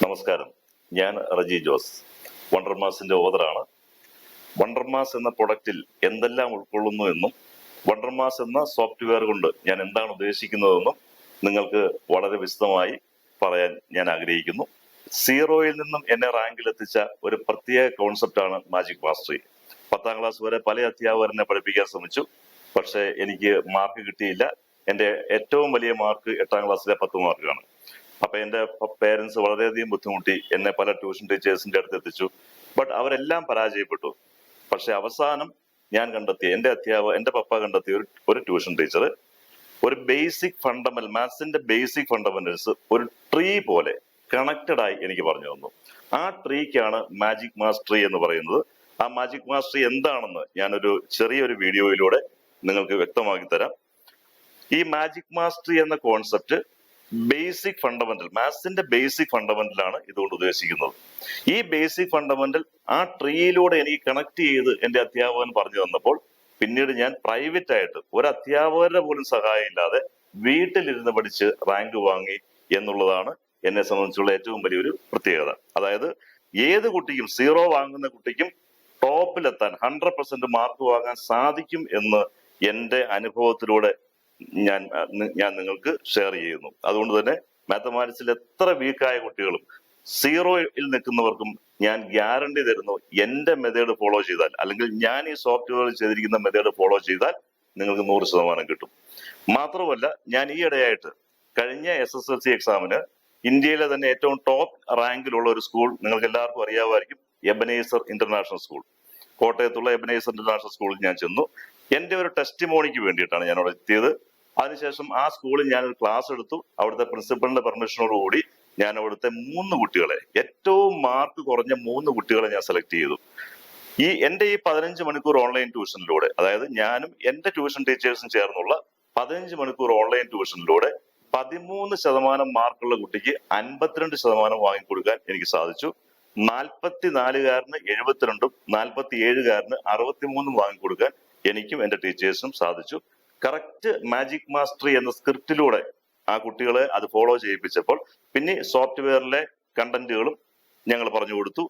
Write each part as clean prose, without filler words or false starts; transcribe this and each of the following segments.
നമസ്കാരം. ഞാൻ റജി ജോസ്, വണ്ടർ മാസിന്റെ ഓതറാണ്. വണ്ടർ മാസ് എന്ന പ്രൊഡക്റ്റിൽ എന്തെല്ലാം ഉൾക്കൊള്ളുന്നു എന്നും വണ്ടർ മാസ് എന്ന സോഫ്റ്റ്വെയർ കൊണ്ട് ഞാൻ എന്താണ് ഉദ്ദേശിക്കുന്നതെന്നും നിങ്ങൾക്ക് വളരെ വിശദമായി പറയാൻ ഞാൻ ആഗ്രഹിക്കുന്നു. സീറോയിൽ നിന്നും എന്നെ റാങ്കിൽ എത്തിച്ച ഒരു പ്രത്യേക കോൺസെപ്റ്റാണ് മാജിക് മാസ്റ്ററി. 10ാം ക്ലാസ് വരെ പല അധ്യാപകരെന്നെ പഠിപ്പിക്കാൻ ശ്രമിച്ചു, പക്ഷേ എനിക്ക് മാർക്ക് കിട്ടിയില്ല. എന്റെ ഏറ്റവും വലിയ മാർക്ക് 8ാം ക്ലാസ്സിലെ 10 മാർക്കാണ്. അപ്പൊ എന്റെ പേരൻസ് വളരെയധികം ബുദ്ധിമുട്ടി, എന്നെ പല ട്യൂഷൻ ടീച്ചേഴ്സിന്റെ അടുത്ത് എത്തിച്ചു. ബട്ട് അവരെല്ലാം പരാജയപ്പെട്ടു. പക്ഷെ അവസാനം ഞാൻ കണ്ടെത്തിയ എന്റെ പപ്പ കണ്ടെത്തിയ ഒരു ട്യൂഷൻ ടീച്ചർ ഒരു ബേസിക് മാത്സിന്റെ ബേസിക് ഫണ്ടമെന്റൽസ് ഒരു ട്രീ പോലെ കണക്റ്റഡ് ആയി എനിക്ക് പറഞ്ഞു തന്നു. ആ ട്രീക്കാണ് മാജിക് മാസ്റ്ററി എന്ന് പറയുന്നത്. ആ മാജിക് മാസ്റ്ററി എന്താണെന്ന് ഞാനൊരു ചെറിയൊരു വീഡിയോയിലൂടെ നിങ്ങൾക്ക് വ്യക്തമാക്കി തരാം. ഈ മാജിക് മാസ്റ്ററി എന്ന കോൺസെപ്റ്റ് ബേസിക് ഫണ്ടമെന്റൽ, മാത്സിന്റെ ബേസിക് ഫണ്ടമെന്റൽ ആണ് ഇതുകൊണ്ട് ഉദ്ദേശിക്കുന്നത്. ഈ ബേസിക് ഫണ്ടമെന്റൽ ആ ട്രീയിലൂടെ എനിക്ക് കണക്ട് ചെയ്ത് എന്റെ അധ്യാപകൻ പറഞ്ഞു തന്നപ്പോൾ പിന്നീട് ഞാൻ പ്രൈവറ്റ് ആയിട്ട് ഒരു അധ്യാപകരുടെ പോലും സഹായം ഇല്ലാതെ വീട്ടിലിരുന്ന് പഠിച്ച് റാങ്ക് വാങ്ങി എന്നുള്ളതാണ് എന്നെ സംബന്ധിച്ചുള്ള ഏറ്റവും വലിയൊരു പ്രത്യേകത. അതായത് ഏത് കുട്ടിക്കും, സീറോ വാങ്ങുന്ന കുട്ടിക്കും ടോപ്പിലെത്താൻ 100% മാർക്ക് വാങ്ങാൻ സാധിക്കും എന്ന് എന്റെ അനുഭവത്തിലൂടെ ഞാൻ നിങ്ങൾക്ക് ഷെയർ ചെയ്യുന്നു. അതുകൊണ്ട് തന്നെ മാത്തമാറ്റിക്സിൽ എത്ര വീക്കായ കുട്ടികളും സീറോയിൽ നിൽക്കുന്നവർക്കും ഞാൻ ഗ്യാരണ്ടി തരുന്നു, എന്റെ മെത്തേഡ് ഫോളോ ചെയ്താൽ, അല്ലെങ്കിൽ ഞാൻ ഈ സോഫ്റ്റ്വെയറിൽ ചെയ്തിരിക്കുന്ന മെത്തേഡ് ഫോളോ ചെയ്താൽ നിങ്ങൾക്ക് 100% കിട്ടും. മാത്രമല്ല, ഞാൻ ഈയിടെയായിട്ട് കഴിഞ്ഞ SSLC എക്സാമിന് ഇന്ത്യയിലെ തന്നെ ഏറ്റവും ടോപ്പ് റാങ്കിലുള്ള ഒരു സ്കൂൾ നിങ്ങൾക്ക് എല്ലാവർക്കും അറിയാമായിരിക്കും, എബനേസർ ഇന്റർനാഷണൽ സ്കൂൾ. കോട്ടയത്തുള്ള എബനേസർ ഇന്റർനാഷണൽ സ്കൂളിൽ ഞാൻ ചെന്നു. എന്റെ ഒരു ടെസ്റ്റിമോണിക്ക് വേണ്ടിയിട്ടാണ് ഞാൻ അവിടെ എത്തിയത്. അതിനുശേഷം ആ സ്കൂളിൽ ഞാനൊരു ക്ലാസ് എടുത്തു. അവിടുത്തെ പ്രിൻസിപ്പലിന്റെ പെർമിഷനോടുകൂടി ഞാൻ അവിടുത്തെ 3 കുട്ടികളെ, ഏറ്റവും മാർക്ക് കുറഞ്ഞ 3 കുട്ടികളെ ഞാൻ സെലക്ട് ചെയ്തു. എന്റെ ഈ 15 മണിക്കൂർ ഓൺലൈൻ ട്യൂഷനിലൂടെ, അതായത് ഞാനും എന്റെ ട്യൂഷൻ ടീച്ചേഴ്സും ചേർന്നുള്ള 15 മണിക്കൂർ ഓൺലൈൻ ട്യൂഷനിലൂടെ 13% മാർക്കുള്ള കുട്ടിക്ക് 52% വാങ്ങിക്കൊടുക്കാൻ എനിക്ക് സാധിച്ചു. 44-കാരന് 72, 47-കാരന് 63 വാങ്ങിക്കൊടുക്കാൻ എനിക്കും എന്റെ ടീച്ചേഴ്സിനും സാധിച്ചു. കറക്റ്റ് മാജിക് മാസ്റ്ററി എന്ന സ്ക്രിപ്റ്റിലൂടെ ആ കുട്ടികളെ അത് ഫോളോ ചെയ്യിപ്പിച്ചപ്പോൾ പിന്നെ സോഫ്റ്റ്വെയറിലെ കണ്ടന്റുകളും ഞങ്ങൾ പറഞ്ഞു കൊടുത്തു.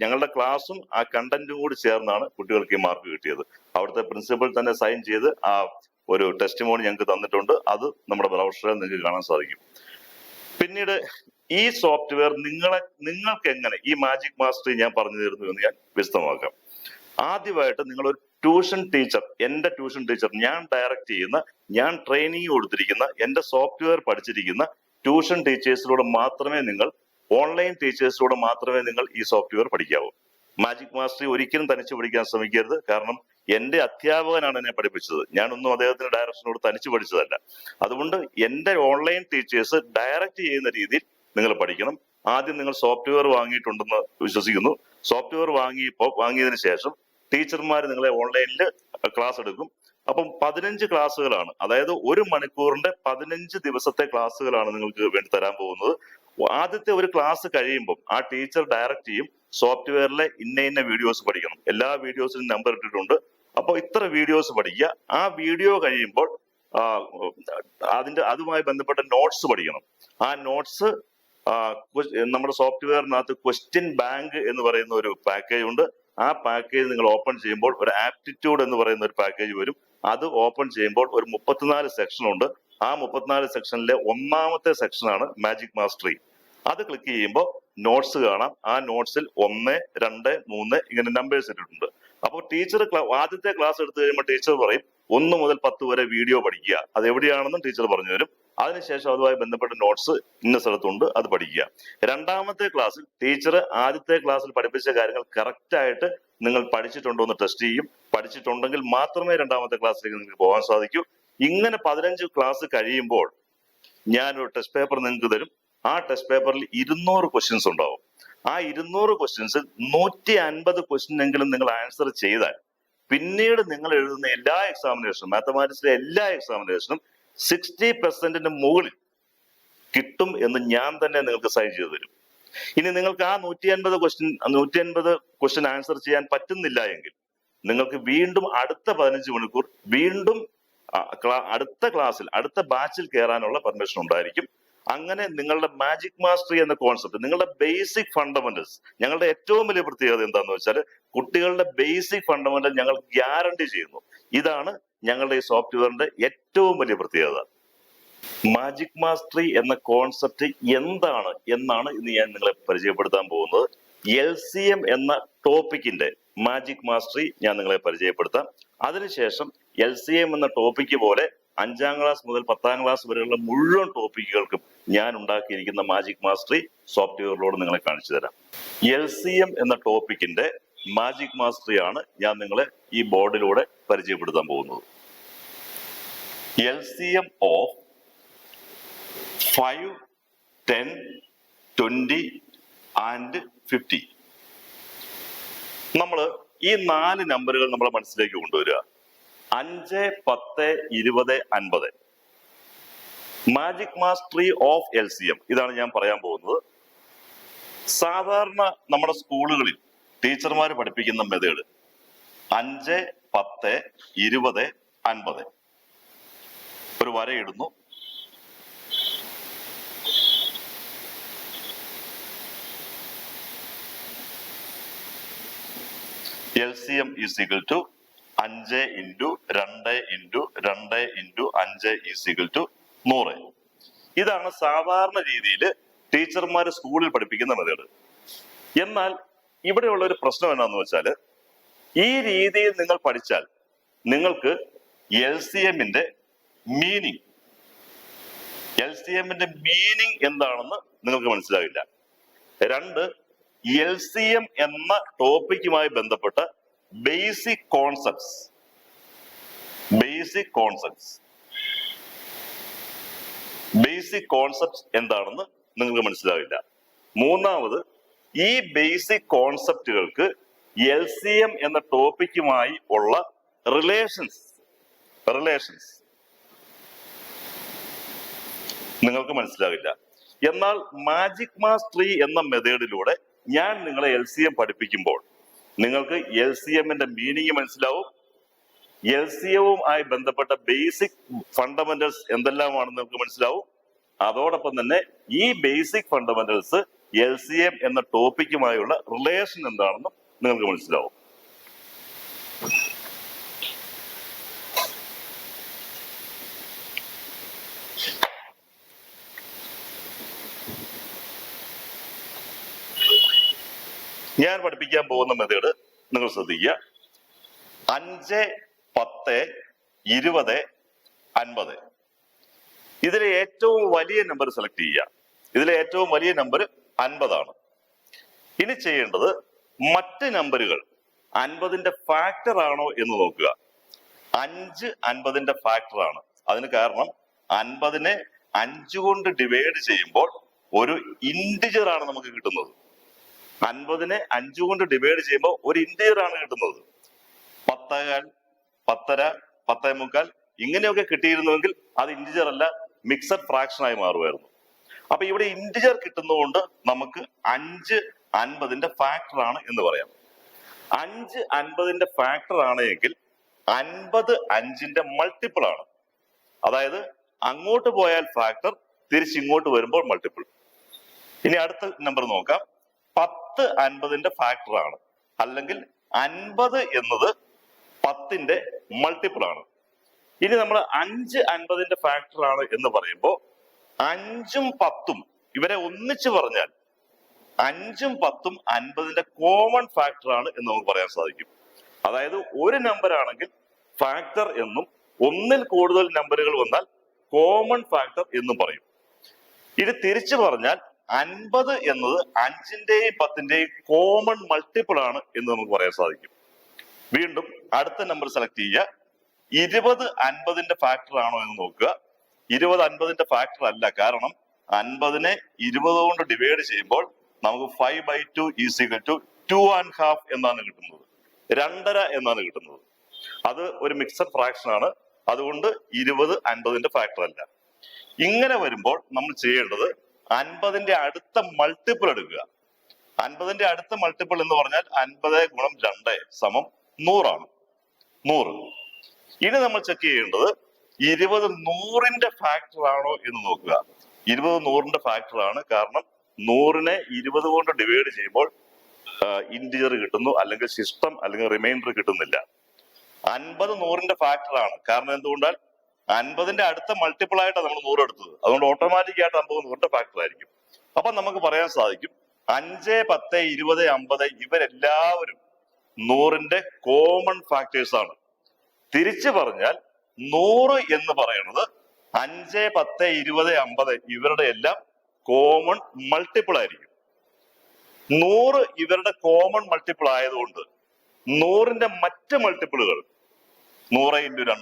ഞങ്ങളുടെ ക്ലാസ്സും ആ കണ്ടന്റും കൂടി ചേർന്നാണ് കുട്ടികൾക്ക് ഈ മാർക്ക് കിട്ടിയത്. അവിടുത്തെ പ്രിൻസിപ്പൽ തന്നെ സൈൻ ചെയ്ത് ആ ഒരു ടെസ്റ്റിമോണി ഞങ്ങൾക്ക് തന്നിട്ടുണ്ട്. അത് നമ്മുടെ ബ്രൗഷറിൽ നിങ്ങൾക്ക് കാണാൻ സാധിക്കും. പിന്നീട് ഈ സോഫ്റ്റ്വെയർ നിങ്ങൾക്ക് എങ്ങനെ ഈ മാജിക് മാസ്റ്ററി ഞാൻ പറഞ്ഞു തരുന്നു എന്ന് ഞാൻ വിശദമാക്കാം. ആദ്യമായിട്ട് നിങ്ങളൊരു ട്യൂഷൻ ടീച്ചർ, എന്റെ ട്യൂഷൻ ടീച്ചർ, ഞാൻ ഡയറക്റ്റ് ചെയ്യുന്ന, ഞാൻ ട്രെയിനിങ് കൊടുത്തിരിക്കുന്ന, എന്റെ സോഫ്റ്റ്വെയർ പഠിച്ചിരിക്കുന്ന ട്യൂഷൻ ടീച്ചേഴ്സിലൂടെ മാത്രമേ നിങ്ങൾ, ഓൺലൈൻ ടീച്ചേഴ്സിലൂടെ മാത്രമേ നിങ്ങൾ ഈ സോഫ്റ്റ്വെയർ പഠിക്കാവൂ. മാജിക് മാസ്റ്ററി ഒരിക്കലും തനിച്ച് പഠിക്കാൻ ശ്രമിക്കരുത്. കാരണം എന്റെ അധ്യാപകനാണ് എന്നെ പഠിപ്പിച്ചത്. ഞാനൊന്നും അദ്ദേഹത്തിന്റെ ഡയറക്ഷനോട് തനിച്ച് പഠിച്ചതല്ല. അതുകൊണ്ട് എന്റെ ഓൺലൈൻ ടീച്ചേഴ്സ് ഡയറക്റ്റ് ചെയ്യുന്ന രീതിയിൽ നിങ്ങൾ പഠിക്കണം. ആദ്യം നിങ്ങൾ സോഫ്റ്റ്വെയർ വാങ്ങിയിട്ടുണ്ടെന്ന് വിശ്വസിക്കുന്നു. സോഫ്റ്റ്വെയർ വാങ്ങിയതിനു ശേഷം ടീച്ചർമാർ നിങ്ങളെ ഓൺലൈനിൽ ക്ലാസ് എടുക്കും. അപ്പം 15 ക്ലാസ്സുകളാണ്, അതായത് 1 മണിക്കൂറിന്റെ 15 ദിവസത്തെ ക്ലാസ്സുകളാണ് നിങ്ങൾക്ക് വേണ്ടി തരാൻ പോകുന്നത്. ആദ്യത്തെ ഒരു ക്ലാസ് കഴിയുമ്പോൾ ആ ടീച്ചർ ഡയറക്റ്റ് ചെയ്യും, സോഫ്റ്റ്വെയറിലെ ഇന്ന വീഡിയോസ് പഠിക്കണം. എല്ലാ വീഡിയോസിനും നമ്പർ ഇട്ടിട്ടുണ്ട്. അപ്പോൾ ഇത്ര വീഡിയോസ് പഠിക്കുക. ആ വീഡിയോ കഴിയുമ്പോൾ അതുമായി ബന്ധപ്പെട്ട നോട്ട്സ് പഠിക്കണം. ആ നോട്ട്സ് നമ്മുടെ സോഫ്റ്റ്വെയറിനകത്ത് ക്വസ്റ്റ്യൻ ബാങ്ക് എന്ന് പറയുന്ന ഒരു പാക്കേജ് ഉണ്ട്. ആ പാക്കേജ് നിങ്ങൾ ഓപ്പൺ ചെയ്യുമ്പോൾ ഒരു ആപ്റ്റിറ്റ്യൂഡ് എന്ന് പറയുന്ന ഒരു പാക്കേജ് വരും. അത് ഓപ്പൺ ചെയ്യുമ്പോൾ ഒരു 34 സെക്ഷൻ ഉണ്ട്. ആ 34 സെക്ഷനിലെ 1ാമത്തെ സെക്ഷനാണ് മാജിക് മാസ്റ്ററി. അത് ക്ലിക്ക് ചെയ്യുമ്പോൾ നോട്ട്സ് കാണാം. ആ നോട്ട്സിൽ 1, 2, 3 ഇങ്ങനെ നമ്പേഴ്സ് ഇട്ടിട്ടുണ്ട്. അപ്പോൾ ടീച്ചർ ആദ്യത്തെ ക്ലാസ് എടുത്തു കഴിയുമ്പോൾ ടീച്ചർ പറയും 1 മുതൽ 10 വരെ വീഡിയോ പഠിക്കുക. അത് എവിടെയാണെന്നും ടീച്ചർ പറഞ്ഞു തരും. അതിനുശേഷം അതുമായി ബന്ധപ്പെട്ട നോട്ട്സ് ഇന്ന സ്ഥലത്തുണ്ട്, അത് പഠിക്കുക. 2ാമത്തെ ക്ലാസ്സിൽ ടീച്ചർ ആദ്യത്തെ ക്ലാസ്സിൽ പഠിപ്പിച്ച കാര്യങ്ങൾ കറക്റ്റ് ആയിട്ട് നിങ്ങൾ പഠിച്ചിട്ടുണ്ടോ എന്ന് ടെസ്റ്റ് ചെയ്യും. പഠിച്ചിട്ടുണ്ടെങ്കിൽ മാത്രമേ 2ാമത്തെ ക്ലാസ്സിലേക്ക് നിങ്ങൾക്ക് പോകാൻ സാധിക്കൂ. ഇങ്ങനെ 15 ക്ലാസ് കഴിയുമ്പോൾ ഞാനൊരു ടെസ്റ്റ് പേപ്പർ നിങ്ങൾക്ക് തരും. ആ ടെസ്റ്റ് പേപ്പറിൽ 200 ക്വസ്റ്റ്യൻസ് ഉണ്ടാവും. ആ 200 ക്വസ്റ്റ്യൻസ് 150 ക്വസ്റ്റ്യൻ എങ്കിലും നിങ്ങൾ ആൻസർ ചെയ്താൽ പിന്നീട് നിങ്ങൾ എഴുതുന്ന എല്ലാ എക്സാമിനേഷനും, മാത്തമാറ്റിക്സിലെ എല്ലാ എക്സാമിനേഷനും 60% മുകളിൽ കിട്ടും എന്ന് ഞാൻ തന്നെ നിങ്ങൾക്ക് സൈൻ ചെയ്തു തരും. ഇനി നിങ്ങൾക്ക് ആ 150 ക്വസ്റ്റ്യൻ ആൻസർ ചെയ്യാൻ പറ്റുന്നില്ല എങ്കിൽ നിങ്ങൾക്ക് വീണ്ടും അടുത്ത 15 മണിക്കൂർ വീണ്ടും അടുത്ത ക്ലാസ്സിൽ, അടുത്ത ബാച്ചിൽ കയറാനുള്ള പെർമിഷൻ ഉണ്ടായിരിക്കും. അങ്ങനെ നിങ്ങളുടെ മാജിക് മാസ്റ്ററി എന്ന കോൺസെപ്റ്റ്, നിങ്ങളുടെ ബേസിക് ഫണ്ടമെന്റൽസ്, ഞങ്ങളുടെ ഏറ്റവും വലിയ പ്രത്യേകത എന്താണെന്ന് വെച്ചാൽ കുട്ടികളുടെ ബേസിക് ഫണ്ടമെന്റൽ ഞങ്ങൾ ഗ്യാരണ്ടി ചെയ്യുന്നു. ഇതാണ് ഞങ്ങളുടെ ഈ സോഫ്റ്റ്വെയറിന്റെ ഏറ്റവും വലിയ പ്രത്യേകത. മാജിക് മാസ്റ്ററി എന്ന കോൺസെപ്റ്റ് എന്താണ് എന്നാണ് ഇന്ന് ഞാൻ നിങ്ങളെ പരിചയപ്പെടുത്താൻ പോകുന്നത്. LCM എന്ന ടോപ്പിക്കിന്റെ മാജിക് മാസ്റ്ററി ഞാൻ നിങ്ങളെ പരിചയപ്പെടുത്താം. അതിനുശേഷം LCM എന്ന ടോപ്പിക്ക് പോലെ 5ാം ക്ലാസ് മുതൽ 10ാം ക്ലാസ് വരെയുള്ള മുഴുവൻ ടോപ്പിക്കുകൾക്കും ഞാൻ ഉണ്ടാക്കിയിരിക്കുന്ന മാജിക് മാസ്റ്ററി സോഫ്റ്റ്വെയറിലൂടെ നിങ്ങളെ കാണിച്ചു തരാം. LCM എന്ന ടോപ്പിക്കിന്റെ മാജിക് മാസ്റ്ററി ആണ് ഞാൻ നിങ്ങളെ ഈ ബോർഡിലൂടെ പരിചയപ്പെടുത്താൻ പോകുന്നത്. LCM of 5, 10, 20 and 50. നമ്മൾ ഈ 4 നമ്പറുകൾ നമ്മളെ മനസ്സിലേക്ക് കൊണ്ടുവരിക. 5, 10, 20, 50. മാജിക് മാസ്റ്ററി ഓഫ് LCM ഇതാണ് ഞാൻ പറയാൻ പോകുന്നത്. സാധാരണ നമ്മുടെ സ്കൂളുകളിൽ ടീച്ചർമാർ പഠിപ്പിക്കുന്ന മെത്തേഡ് 5, 10, 20, 50. ഒരു വരയിടുന്നു. LCM is equal to 5 into 2 into 2 into 5 is equal to 100. ഇതാണ് സാധാരണ രീതിയിൽ ടീച്ചർമാർ സ്കൂളിൽ പഠിപ്പിക്കുന്ന മെത്തേഡ്. എന്നാൽ ഇവിടെയുള്ള ഒരു പ്രശ്നം എന്താണെന്ന് വെച്ചാൽ, ഈ രീതിയിൽ നിങ്ങൾ പഠിച്ചാൽ നിങ്ങൾക്ക് LCMന്റെ മീനിങ് എന്താണെന്ന് നിങ്ങൾക്ക് മനസ്സിലാവില്ല. 2, LCM എന്ന ടോപ്പിക്കുമായി ബന്ധപ്പെട്ട ബേസിക് കോൺസെപ്റ്റ്സ് എന്താണെന്ന് നിങ്ങൾക്ക് മനസ്സിലാവില്ല. 3, ഈ ബേസിക് കോൺസെപ്റ്റുകൾക്ക് LCM എന്ന ടോപ്പിക്കുമായി ഉള്ള റിലേഷൻസ് നിങ്ങൾക്ക് മനസ്സിലാവില്ല. എന്നാൽ മാജിക് മാസ്റ്ററി എന്ന മെത്തേഡിലൂടെ ഞാൻ നിങ്ങളെ LCM പഠിപ്പിക്കുമ്പോൾ നിങ്ങൾക്ക് LCMന്റെ മീനിങ് മനസ്സിലാവും. LCMവും ആയി ബന്ധപ്പെട്ട ബേസിക് ഫണ്ടമെന്റൽസ് എന്തെല്ലാമാണെന്ന് നിങ്ങൾക്ക് മനസ്സിലാവും. അതോടൊപ്പം തന്നെ ഈ ബേസിക് ഫണ്ടമെന്റൽസ് LCM എന്ന ടോപ്പിക്കുമായുള്ള റിലേഷൻ എന്താണെന്നും നിങ്ങൾക്ക് മനസ്സിലാവും. ഞാൻ പഠിപ്പിക്കാൻ പോകുന്ന മെത്തേഡ് നിങ്ങൾ ശ്രദ്ധിക്കുക. 5, 10, 20, 50. ഇതിലെ ഏറ്റവും വലിയ നമ്പർ സെലക്ട് ചെയ്യുക. ഇതിലെ ഏറ്റവും വലിയ നമ്പർ 50 ആണ്. ഇനി ചെയ്യേണ്ടത് മറ്റ് നമ്പറുകൾ 50ന്റെ ഫാക്ടർ ആണോ എന്ന് നോക്കുക. 5 50ന്റെ ഫാക്ടർ ആണ്. അതിന് കാരണം 50നെ 5 കൊണ്ട് ഡിവൈഡ് ചെയ്യുമ്പോൾ ഒരു ഇന്റിജർ ആണ് നമുക്ക് കിട്ടുന്നത്. 50നെ 5 കൊണ്ട് ഡിവൈഡ് ചെയ്യുമ്പോൾ ഒരു ഇന്റിജർ ആണ് കിട്ടുന്നത്. 10.25, 10.5, 10.25 ഇങ്ങനെയൊക്കെ കിട്ടിയിരുന്നുവെങ്കിൽ അത് ഇന്റിജർ അല്ല, മിക്സഡ് ഫ്രാക്ഷൻ ആയി മാറുമായിരുന്നു. അപ്പൊ ഇവിടെ ഇന്റിജർ കിട്ടുന്നതുകൊണ്ട് നമുക്ക് 5 50ന്റെ ഫാക്ടർ ആണ് എന്ന് പറയാം. 5 50ന്റെ ഫാക്ടർ ആണെങ്കിൽ 50 5ന്റെ മൾട്ടിപ്പിൾ ആണ്. അതായത് അങ്ങോട്ട് പോയാൽ ഫാക്ടർ, തിരിച്ചിങ്ങോട്ട് വരുമ്പോൾ മൾട്ടിപ്പിൾ. ഇനി അടുത്ത നമ്പർ നോക്കാം. 10 50ന്റെ ഫാക്ടർ ആണ്, അല്ലെങ്കിൽ 50 എന്നത് 10ന്റെ മൾട്ടിപ്പിൾ ആണ്. ഇനി നമ്മൾ 5 50ന്റെ ഫാക്ടർ ആണ് എന്ന് പറയുമ്പോൾ 5ഉം 10ഉം ഇവരെ ഒന്നിച്ച് പറഞ്ഞാൽ 5ഉം 10ഉം 50ന്റെ കോമൺ ഫാക്ടർ ആണ് എന്ന് നമുക്ക് പറയാൻ സാധിക്കും. അതായത് ഒരു നമ്പർ ആണെങ്കിൽ ഫാക്ടർ എന്നും, ഒന്നിൽ കൂടുതൽ നമ്പറുകൾ വന്നാൽ കോമൺ ഫാക്ടർ എന്നും പറയും. ഇത് തിരിച്ചു പറഞ്ഞാൽ 50 എന്നത് 5ന്റെയും 10ന്റെയും കോമൺ മൾട്ടിപ്പിൾ ആണ് എന്ന് നമുക്ക് പറയാൻ സാധിക്കും. വീണ്ടും അടുത്ത നമ്പർ സെലക്ട് ചെയ്യുക. 20 50ന്റെ ഫാക്ടർ ആണോ എന്ന് നോക്കുക. 20 50ന്റെ ഫാക്ടർ അല്ല. കാരണം 50നെ 20 കൊണ്ട് ഡിവൈഡ് ചെയ്യുമ്പോൾ നമുക്ക് 5/2 ഈസ് ഈക്വൽ ടു 2.5 എന്നാണ് കിട്ടുന്നത്. 2.5 എന്നാണ് കിട്ടുന്നത്. അത് ഒരു മിക്സഡ് ഫ്രാക്ഷൻ ആണ്. അതുകൊണ്ട് 20 50ന്റെ ഫാക്ടർ അല്ല. ഇങ്ങനെ വരുമ്പോൾ നമ്മൾ ചെയ്യേണ്ടത് 50ന്റെ അടുത്ത മൾട്ടിപ്പിൾ എടുക്കുക. 50ന്റെ അടുത്ത മൾട്ടിപ്പിൾ എന്ന് പറഞ്ഞാൽ 50 ഗുണം 2 സമം 100 ആണ്. 100. ഇനി നമ്മൾ ചെക്ക് ചെയ്യേണ്ടത് 20 100ന്റെ ഫാക്ടർ ആണോ എന്ന് നോക്കുക. 20 100ന്റെ ഫാക്ടറാണ്. കാരണം 100നെ 20 കൊണ്ട് ഡിവൈഡ് ചെയ്യുമ്പോൾ ഇന്റിജർ കിട്ടുന്നു, അല്ലെങ്കിൽ സിസ്റ്റം അല്ലെങ്കിൽ റിമൈൻഡർ കിട്ടുന്നില്ല. 50 100ന്റെ ഫാക്ടറാണ്. കാരണം എന്തുകൊണ്ടാൽ 50ന്റെ അടുത്ത മൾട്ടിപ്പിൾ ആയിട്ടാണ് നമ്മൾ 100 എടുത്തത്. അതുകൊണ്ട് ഓട്ടോമാറ്റിക് ആയിട്ട് 50 100ന്റെ ഫാക്ടർ ആയിരിക്കും. അപ്പൊ നമുക്ക് പറയാൻ സാധിക്കും 5, 10, 20, 50 ഇവരെല്ലാവരും 100ന്റെ കോമൺ ഫാക്ടേഴ്സ് ആണ്. തിരിച്ചു പറഞ്ഞാൽ 100 എന്ന് പറയുന്നത് 5, 10, 20, 50 ഇവരുടെ എല്ലാം കോമൺ മൾട്ടിപ്പിൾ ആയിരിക്കും. 100 ഇവരുടെ കോമൺ മൾട്ടിപ്പിൾ ആയതുകൊണ്ട് 100ന്റെ മറ്റ് മൾട്ടിപ്പിളുകൾ 100 × 2,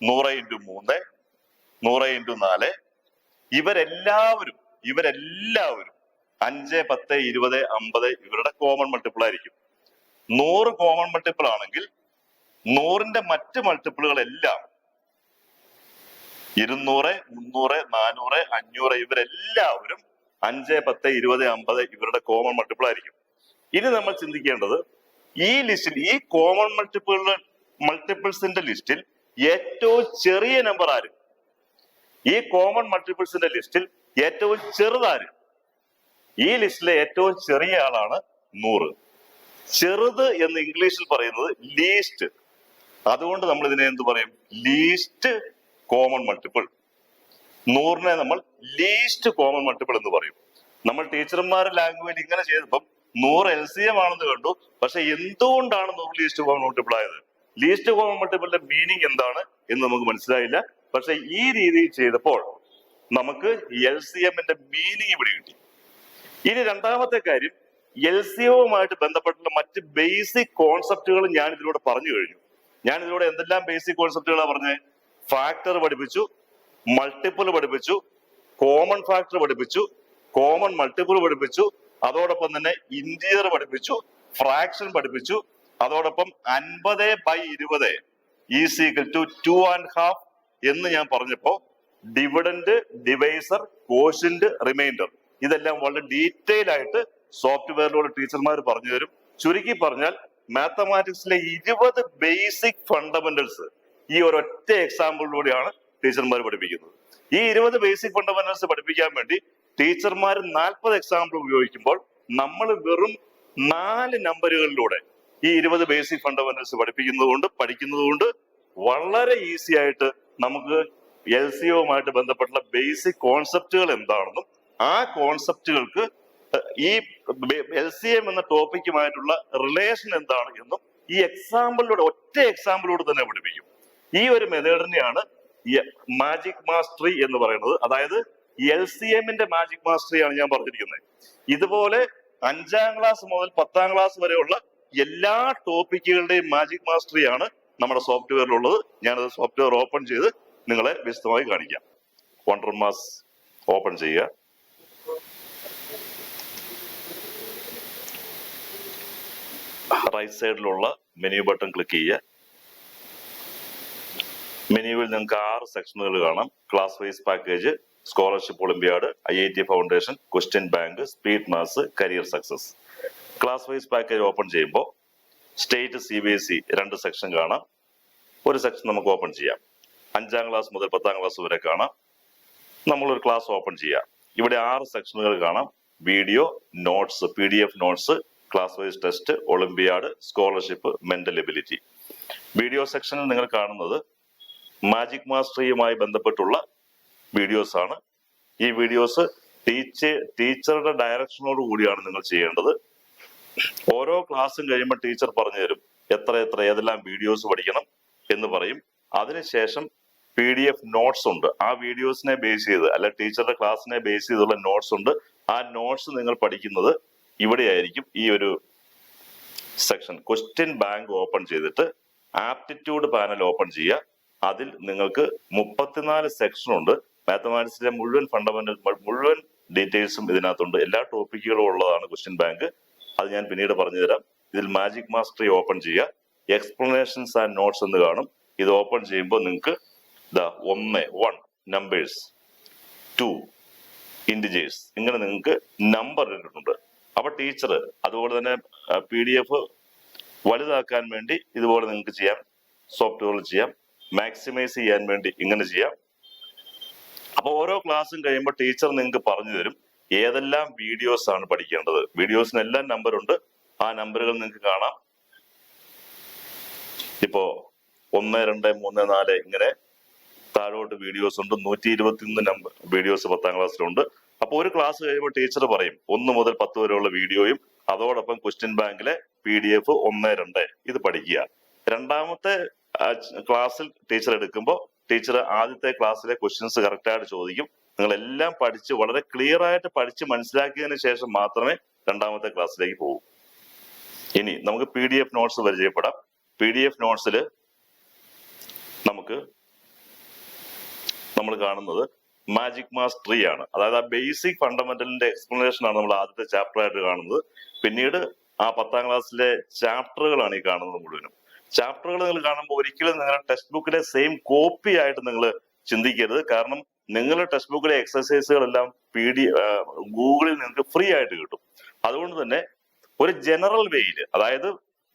100 × 3, 100 × 4 ഇവരെല്ലാവരും 5, 10, 20, 50 ഇവരുടെ കോമൺ മൾട്ടിപ്പിൾ ആയിരിക്കും. 100 കോമൺ മൾട്ടിപ്പിൾ ആണെങ്കിൽ 100ന്റെ മറ്റ് മൾട്ടിപ്പിളുകൾ എല്ലാം 200, 300, 400, 500 ഇവരെല്ലാവരും 5, 10, 20, 50 ഇവരുടെ കോമൺ മൾട്ടിപ്പിൾ ആയിരിക്കും. ഇനി നമ്മൾ ചിന്തിക്കേണ്ടത് ഈ ലിസ്റ്റിൽ, ഈ കോമൺ മൾട്ടിപ്പിൾസിന്റെ ലിസ്റ്റിൽ ഏറ്റവും ചെറിയ നമ്പർ ആര്? ഈ കോമൺ മൾട്ടിപ്പിൾസിന്റെ ലിസ്റ്റിൽ ഏറ്റവും ചെറുതാര്? ഈ ലിസ്റ്റിലെ ഏറ്റവും ചെറിയ ആളാണ് 100. ചെറുത് എന്ന് ഇംഗ്ലീഷിൽ പറയുന്നത് ലീസ്റ്റ്. അതുകൊണ്ട് നമ്മൾ ഇതിനെ എന്ത് പറയും? Least common multiple. 100നെ നമ്മൾ ലീസ്റ്റ് കോമൺ മൾട്ടിപ്പിൾ എന്ന് പറയും. നമ്മൾ ടീച്ചർമാരുടെ ലാംഗ്വേജ് ഇങ്ങനെ ചെയ്തപ്പം 100 LCM ആണെന്ന് കണ്ടു. പക്ഷെ എന്തുകൊണ്ടാണ് 100 ലീസ്റ്റ് കോമൺ മൾട്ടിപ്പിൾ ആയത്? ലീസ്റ്റ് കോമൺ മൾട്ടിപ്പിളിന്റെ മീനിങ് എന്താണ് എന്ന് നമുക്ക് മനസ്സിലായില്ല. പക്ഷെ ഈ രീതിയിൽ ചെയ്തപ്പോൾ നമുക്ക് LCMന്റെ മീനിങ് ഇവിടെ കിട്ടി. ഇനി രണ്ടാമത്തെ കാര്യം, LCMവുമായിട്ട് ബന്ധപ്പെട്ടുള്ള മറ്റ് ബേസിക് കോൺസെപ്റ്റുകൾ ഞാൻ ഇതിലൂടെ പറഞ്ഞു കഴിഞ്ഞു. ഞാൻ ഇതിലൂടെ എന്തെല്ലാം ബേസിക് കോൺസെപ്റ്റുകളാണ് പറഞ്ഞത്? ഫാക്ടർ പഠിപ്പിച്ചു, മൾട്ടിപ്പിൾ പഠിപ്പിച്ചു, കോമൺ ഫാക്ടർ പഠിപ്പിച്ചു, കോമൺ മൾട്ടിപ്പിൾ പഠിപ്പിച്ചു, അതോടൊപ്പം തന്നെ ഇന്റിജർ പഠിപ്പിച്ചു, ഫ്രാക്ഷൻ പഠിപ്പിച്ചു. അതോടൊപ്പം 50/20 = 2.5 എന്ന് ഞാൻ പറഞ്ഞപ്പോ ഡിവിഡന്റ്, ഡിവൈസർ, കോഷ്യന്റ്, റിമൈൻഡർ ഇതെല്ലാം വളരെ ഡീറ്റെയിൽ ആയിട്ട് സോഫ്റ്റ്വെയറിലൂടെ ടീച്ചർമാർ പറഞ്ഞു തരും. ചുരുക്കി പറഞ്ഞാൽ മാത്തമാറ്റിക്സിലെ 20 ബേസിക് ഫണ്ടമെന്റൽസ് ഈ ഒരൊറ്റ എക്സാമ്പിളിലൂടെയാണ് ടീച്ചർമാർ പഠിപ്പിക്കുന്നത്. ഈ 20 ബേസിക് ഫണ്ടമെന്റൽസ് പഠിപ്പിക്കാൻ വേണ്ടി ടീച്ചർമാർ 40 എക്സാമ്പിൾ ഉപയോഗിക്കുമ്പോൾ നമ്മൾ വെറും 4 നമ്പറുകളിലൂടെ ഈ 20 ബേസിക് ഫണ്ടമെന്റൽസ് പഠിക്കുന്നതുകൊണ്ട് വളരെ ഈസി ആയിട്ട് നമുക്ക് LCMവുമായിട്ട് ബന്ധപ്പെട്ടുള്ള ബേസിക് കോൺസെപ്റ്റുകൾ എന്താണെന്നും ആ കോൺസെപ്റ്റുകൾക്ക് ഈ LCM എന്ന ടോപ്പിക്കുമായിട്ടുള്ള റിലേഷൻ എന്താണ് എന്നും ഈ എക്സാമ്പിളിലൂടെ, ഒറ്റ എക്സാമ്പിളിലൂടെ തന്നെ പഠിപ്പിക്കും. ഈ ഒരു മെത്തേഡിനെയാണ് മാജിക് മാസ്റ്ററി എന്ന് പറയുന്നത്. അതായത് LCMന്റെ മാജിക് മാസ്റ്ററിയാണ് ഞാൻ പറഞ്ഞിരിക്കുന്നത്. ഇതുപോലെ 5ാം ക്ലാസ് മുതൽ 10ാം ക്ലാസ് വരെയുള്ള എല്ലാ ടോപ്പിക്കുകളുടെയും മാജിക് മാസ്റ്ററിയാണ് നമ്മുടെ സോഫ്റ്റ്വെയറിലുള്ളത്. ഞാനത് സോഫ്റ്റ്വെയർ ഓപ്പൺ ചെയ്ത് നിങ്ങളെ വിശദമായി കാണിക്കാം. വണ്ടർമാസ് ഓപ്പൺ ചെയ്യുക. റൈറ്റ് സൈഡിലുള്ള മെനു ബട്ടൺ ക്ലിക്ക് ചെയ്യുക. മെനുവിൽ നിങ്ങൾക്ക് 6 സെക്ഷനുകൾ കാണാം. Class vice package, scholarship Olympiad, IIT foundation, question bank, speed maths, career success. Class vice package open ചെയ്യുമ്പോൾ സ്റ്റേറ്റ്, CBSE 2 സെക്ഷൻ കാണാം. ഒരു സെക്ഷൻ നമുക്ക് ഓപ്പൺ ചെയ്യാം. 5ാം ക്ലാസ് മുതൽ 10ാം ക്ലാസ് വരെ കാണാം. നമ്മളൊരു ക്ലാസ് ഓപ്പൺ ചെയ്യാം. ഇവിടെ 6 സെക്ഷനുകൾ കാണാം. Video, notes, PDF notes, class vice test, Olympiad, scholarship, mental ability. Video സെക്ഷനിൽ നിങ്ങൾ കാണുന്നത് മാജിക് മാസ്റ്ററിയുമായി ബന്ധപ്പെട്ടുള്ള വീഡിയോസ് ആണ്. ഈ വീഡിയോസ് ടീച്ചറുടെ ഡയറക്ഷനോട് കൂടിയാണ് നിങ്ങൾ ചെയ്യേണ്ടത്. ഓരോ ക്ലാസ്സും കഴിയുമ്പോൾ ടീച്ചർ പറഞ്ഞു തരും ഏതെല്ലാം വീഡിയോസ് പഠിക്കണം എന്ന് പറയും. അതിനുശേഷം PDF നോട്ട്സ് ഉണ്ട്. ആ വീഡിയോസിനെ ബേസ് ചെയ്ത്, അല്ല ടീച്ചറുടെ ക്ലാസ്സിനെ ബേസ് ചെയ്തുള്ള നോട്ട്സ് ഉണ്ട്. ആ നോട്ട്സ് നിങ്ങൾ പഠിക്കുന്നത് ഇവിടെയായിരിക്കും. ഈ ഒരു സെക്ഷൻ ക്വസ്റ്റ്യൻ ബാങ്ക് ഓപ്പൺ ചെയ്തിട്ട് ആപ്റ്റിറ്റ്യൂഡ് പാനൽ ഓപ്പൺ ചെയ്യുക. അതിൽ നിങ്ങൾക്ക് 34 സെക്ഷൻ ഉണ്ട്. മാത്തമാറ്റിക്സിലെ മുഴുവൻ ഫണ്ടമെന്റൽ, മുഴുവൻ ഡീറ്റെയിൽസും ഇതിനകത്തുണ്ട്. എല്ലാ ടോപ്പിക്കുകളും ഉള്ളതാണ് ക്വസ്റ്റ്യൻ ബാങ്ക്. അത് ഞാൻ പിന്നീട് പറഞ്ഞു തരാം. ഇതിൽ മാജിക് മാസ്റ്ററി ഓപ്പൺ ചെയ്യുക. എക്സ്പ്ലനേഷൻസ് ആൻഡ് നോട്ട്സ് എന്ന് കാണും. ഇത് ഓപ്പൺ ചെയ്യുമ്പോൾ നിങ്ങൾക്ക് 1 നമ്പേഴ്സ്, 2 ഇന്റിജേഴ്സ്, ഇങ്ങനെ നിങ്ങൾക്ക് നമ്പർ ഇട്ടിട്ടുണ്ട്. അപ്പൊ ടീച്ചർ അതുപോലെ തന്നെ PDF വലുതാക്കാൻ വേണ്ടി ഇതുപോലെ നിങ്ങൾക്ക് ചെയ്യാം. സോഫ്റ്റ്വെയറിൽ ചെയ്യാം. മാക്സിമൈസ് ചെയ്യാൻ വേണ്ടി ഇങ്ങനെ ചെയ്യാം. അപ്പൊ അപ്പൊ ഓരോ ക്ലാസ്സും കഴിയുമ്പോൾ ടീച്ചർ നിങ്ങൾക്ക് പറഞ്ഞു തരും ഏതെല്ലാം വീഡിയോസ് ആണ് പഠിക്കേണ്ടത്. വീഡിയോസിനെല്ലാം നമ്പർ ഉണ്ട്, ആ നമ്പറുകൾ നിങ്ങൾക്ക് കാണാം. ഇപ്പോ 1, 2, 3, 4 ഇങ്ങനെ താഴോട്ട് വീഡിയോസ് ഉണ്ട്. 121 നമ്പർ വീഡിയോസ് 10ാം ക്ലാസ്സിലുണ്ട്. അപ്പൊ ഒരു ക്ലാസ് കഴിയുമ്പോൾ ടീച്ചർ പറയും 1 മുതൽ 10 വരെയുള്ള വീഡിയോയും അതോടൊപ്പം ക്വസ്റ്റ്യൻ ബാങ്കിലെ PDF 1, 2 ഇത് പഠിക്കുക. രണ്ടാമത്തെ ക്ലാസ്സിൽ ടീച്ചർ എടുക്കുമ്പോൾ ടീച്ചർ ആദ്യത്തെ ക്ലാസ്സിലെ ക്വസ്റ്റ്യൻസ് കറക്റ്റ് ആയിട്ട് ചോദിക്കും. നിങ്ങൾ എല്ലാം പഠിച്ച് വളരെ ക്ലിയർ ആയിട്ട് പഠിച്ച് മനസ്സിലാക്കിയതിന് ശേഷം മാത്രമേ രണ്ടാമത്തെ ക്ലാസ്സിലേക്ക് പോകൂ. ഇനി നമുക്ക് PDF നോട്ട്സ് പരിചയപ്പെടാം. PDF നോട്ട്സിൽ നമ്മൾ കാണുന്നത് മാജിക് മാസ് ട്രീ ആണ്. അതായത് ആ ബേസിക് ഫണ്ടമെന്റലിന്റെ എക്സ്പ്ലനേഷൻ ആണ് നമ്മൾ ആദ്യത്തെ ചാപ്റ്റർ ആയിട്ട് കാണുന്നത്. പിന്നീട് ആ 10ാം ക്ലാസ്സിലെ ചാപ്റ്ററുകളാണ് ഈ കാണുന്നത് മുഴുവനും. ചാപ്റ്ററുകൾ നിങ്ങൾ കാണുമ്പോൾ ഒരിക്കലും നിങ്ങളുടെ ടെക്സ്റ്റ് ബുക്കിലെ സെയിം കോപ്പി ആയിട്ട് നിങ്ങൾ ചിന്തിക്കരുത്. കാരണം നിങ്ങളുടെ ടെക്സ്റ്റ് ബുക്കിലെ എക്സസൈസുകളെല്ലാം ഗൂഗിളിൽ നിങ്ങൾക്ക് ഫ്രീ ആയിട്ട് കിട്ടും. അതുകൊണ്ട് തന്നെ ഒരു ജനറൽ വേയിൽ, അതായത്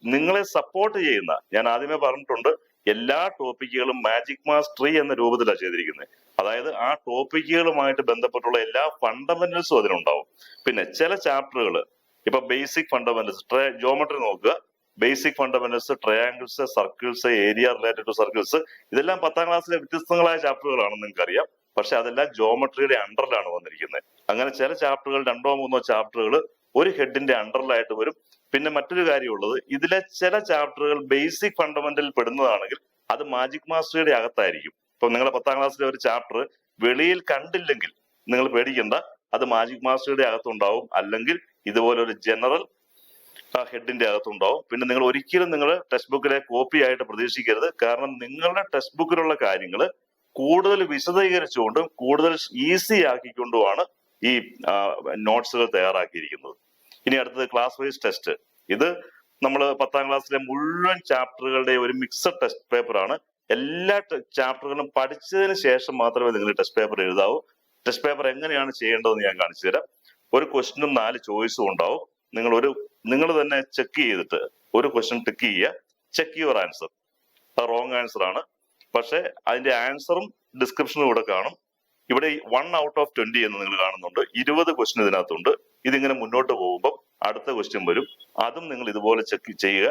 നിങ്ങളെ സപ്പോർട്ട് ചെയ്യുന്ന, ഞാൻ ആദ്യമേ പറഞ്ഞിട്ടുണ്ട്, എല്ലാ ടോപ്പിക്കുകളും മാജിക് മാസ് ട്രീ എന്ന രൂപത്തിലാണ് ചെയ്തിരിക്കുന്നത്. അതായത് ആ ടോപ്പിക്കുകളുമായിട്ട് ബന്ധപ്പെട്ടുള്ള എല്ലാ ഫണ്ടമെന്റൽസും അതിനുണ്ടാവും. പിന്നെ ചില ചാപ്റ്ററുകൾ, ഇപ്പൊ ബേസിക് ഫണ്ടമെന്റൽസ്, ജോമെട്രി നോക്കുക, basic fundamentals, triangles, circles, area related to circles, ഇതെല്ലാം 10ാം ക്ലാസ്സിലെ വ്യത്യസ്തങ്ങളായ ചാപ്റ്ററുകളാണെന്ന് നിങ്ങൾക്കറിയാം. പക്ഷെ അതെല്ലാം ജോമെട്രിയുടെ അണ്ടറിലാണ് വന്നിരിക്കുന്നത്. അങ്ങനെ ചില ചാപ്റ്ററുകൾ 2 3 ചാപ്റ്ററുകൾ ഒരു ഹെഡിന്റെ അണ്ടറിലായിട്ട് വരും. പിന്നെ മറ്റൊരു കാര്യമുള്ളത്, ഇതിലെ ചില ചാപ്റ്ററുകൾ ബേസിക് ഫണ്ടമെന്റലിൽ പെടുന്നതാണെങ്കിൽ അത് മാജിക് മാസ്റ്ററിയുടെ അകത്തായിരിക്കും. ഇപ്പൊ നിങ്ങളെ 10ാം ക്ലാസ്സിലെ ഒരു ചാപ്റ്റർ വെളിയിൽ കണ്ടില്ലെങ്കിൽ നിങ്ങൾ പേടിക്കണ്ട, അത് മാജിക് മാസ്റ്ററിയുടെ അകത്തുണ്ടാവും, അല്ലെങ്കിൽ ഇതുപോലൊരു ജനറൽ ഹെഡിന്റെ അകത്തുണ്ടാവും. പിന്നെ നിങ്ങൾ ഒരിക്കലും ടെക്സ്റ്റ് ബുക്കിലെ കോപ്പി ആയിട്ട് പ്രതീക്ഷിക്കരുത്. കാരണം നിങ്ങളുടെ ടെക്സ്റ്റ് ബുക്കിലുള്ള കാര്യങ്ങൾ കൂടുതൽ വിശദീകരിച്ചുകൊണ്ടും കൂടുതൽ ഈസി ആക്കിക്കൊണ്ടുമാണ് ഈ നോട്ട്സുകൾ തയ്യാറാക്കിയിരിക്കുന്നത്. ഇനി അടുത്തത് ക്ലാസ് വൈസ് ടെസ്റ്റ്. ഇത് നമ്മൾ 10ാം ക്ലാസ്സിലെ മുഴുവൻ ചാപ്റ്ററുകളുടെ ഒരു മിക്സഡ് ടെസ്റ്റ് പേപ്പറാണ്. എല്ലാ ചാപ്റ്ററുകളും പഠിച്ചതിന് ശേഷം മാത്രമേ നിങ്ങൾ ടെസ്റ്റ് പേപ്പർ എഴുതാവൂ. ടെസ്റ്റ് പേപ്പർ എങ്ങനെയാണ് ചെയ്യേണ്ടതെന്ന് ഞാൻ കാണിച്ചു തരാം. ഒരു ക്വസ്റ്റിനും 4 ചോയ്സും ഉണ്ടാവും. നിങ്ങൾ തന്നെ ചെക്ക് ചെയ്തിട്ട് ഒരു ക്വസ്റ്റ്യൻ ടിക്ക് ചെയ്യുക, ചെക്ക് യുവർ ആൻസർ. അത് റോങ് ആൻസർ ആണ്, പക്ഷെ അതിന്റെ ആൻസറും ഡിസ്ക്രിപ്ഷനും ഇവിടെ കാണും. ഇവിടെ 1 ഔട്ട് ഓഫ് 20 എന്ന് നിങ്ങൾ കാണുന്നുണ്ട്. 20 ക്വസ്റ്റ്യൻ ഇതിനകത്തുണ്ട്. ഇതിങ്ങനെ മുന്നോട്ട് പോകുമ്പോൾ അടുത്ത ക്വസ്റ്റ്യൻ വരും, അതും നിങ്ങൾ ഇതുപോലെ ചെക്ക് ചെയ്യുക.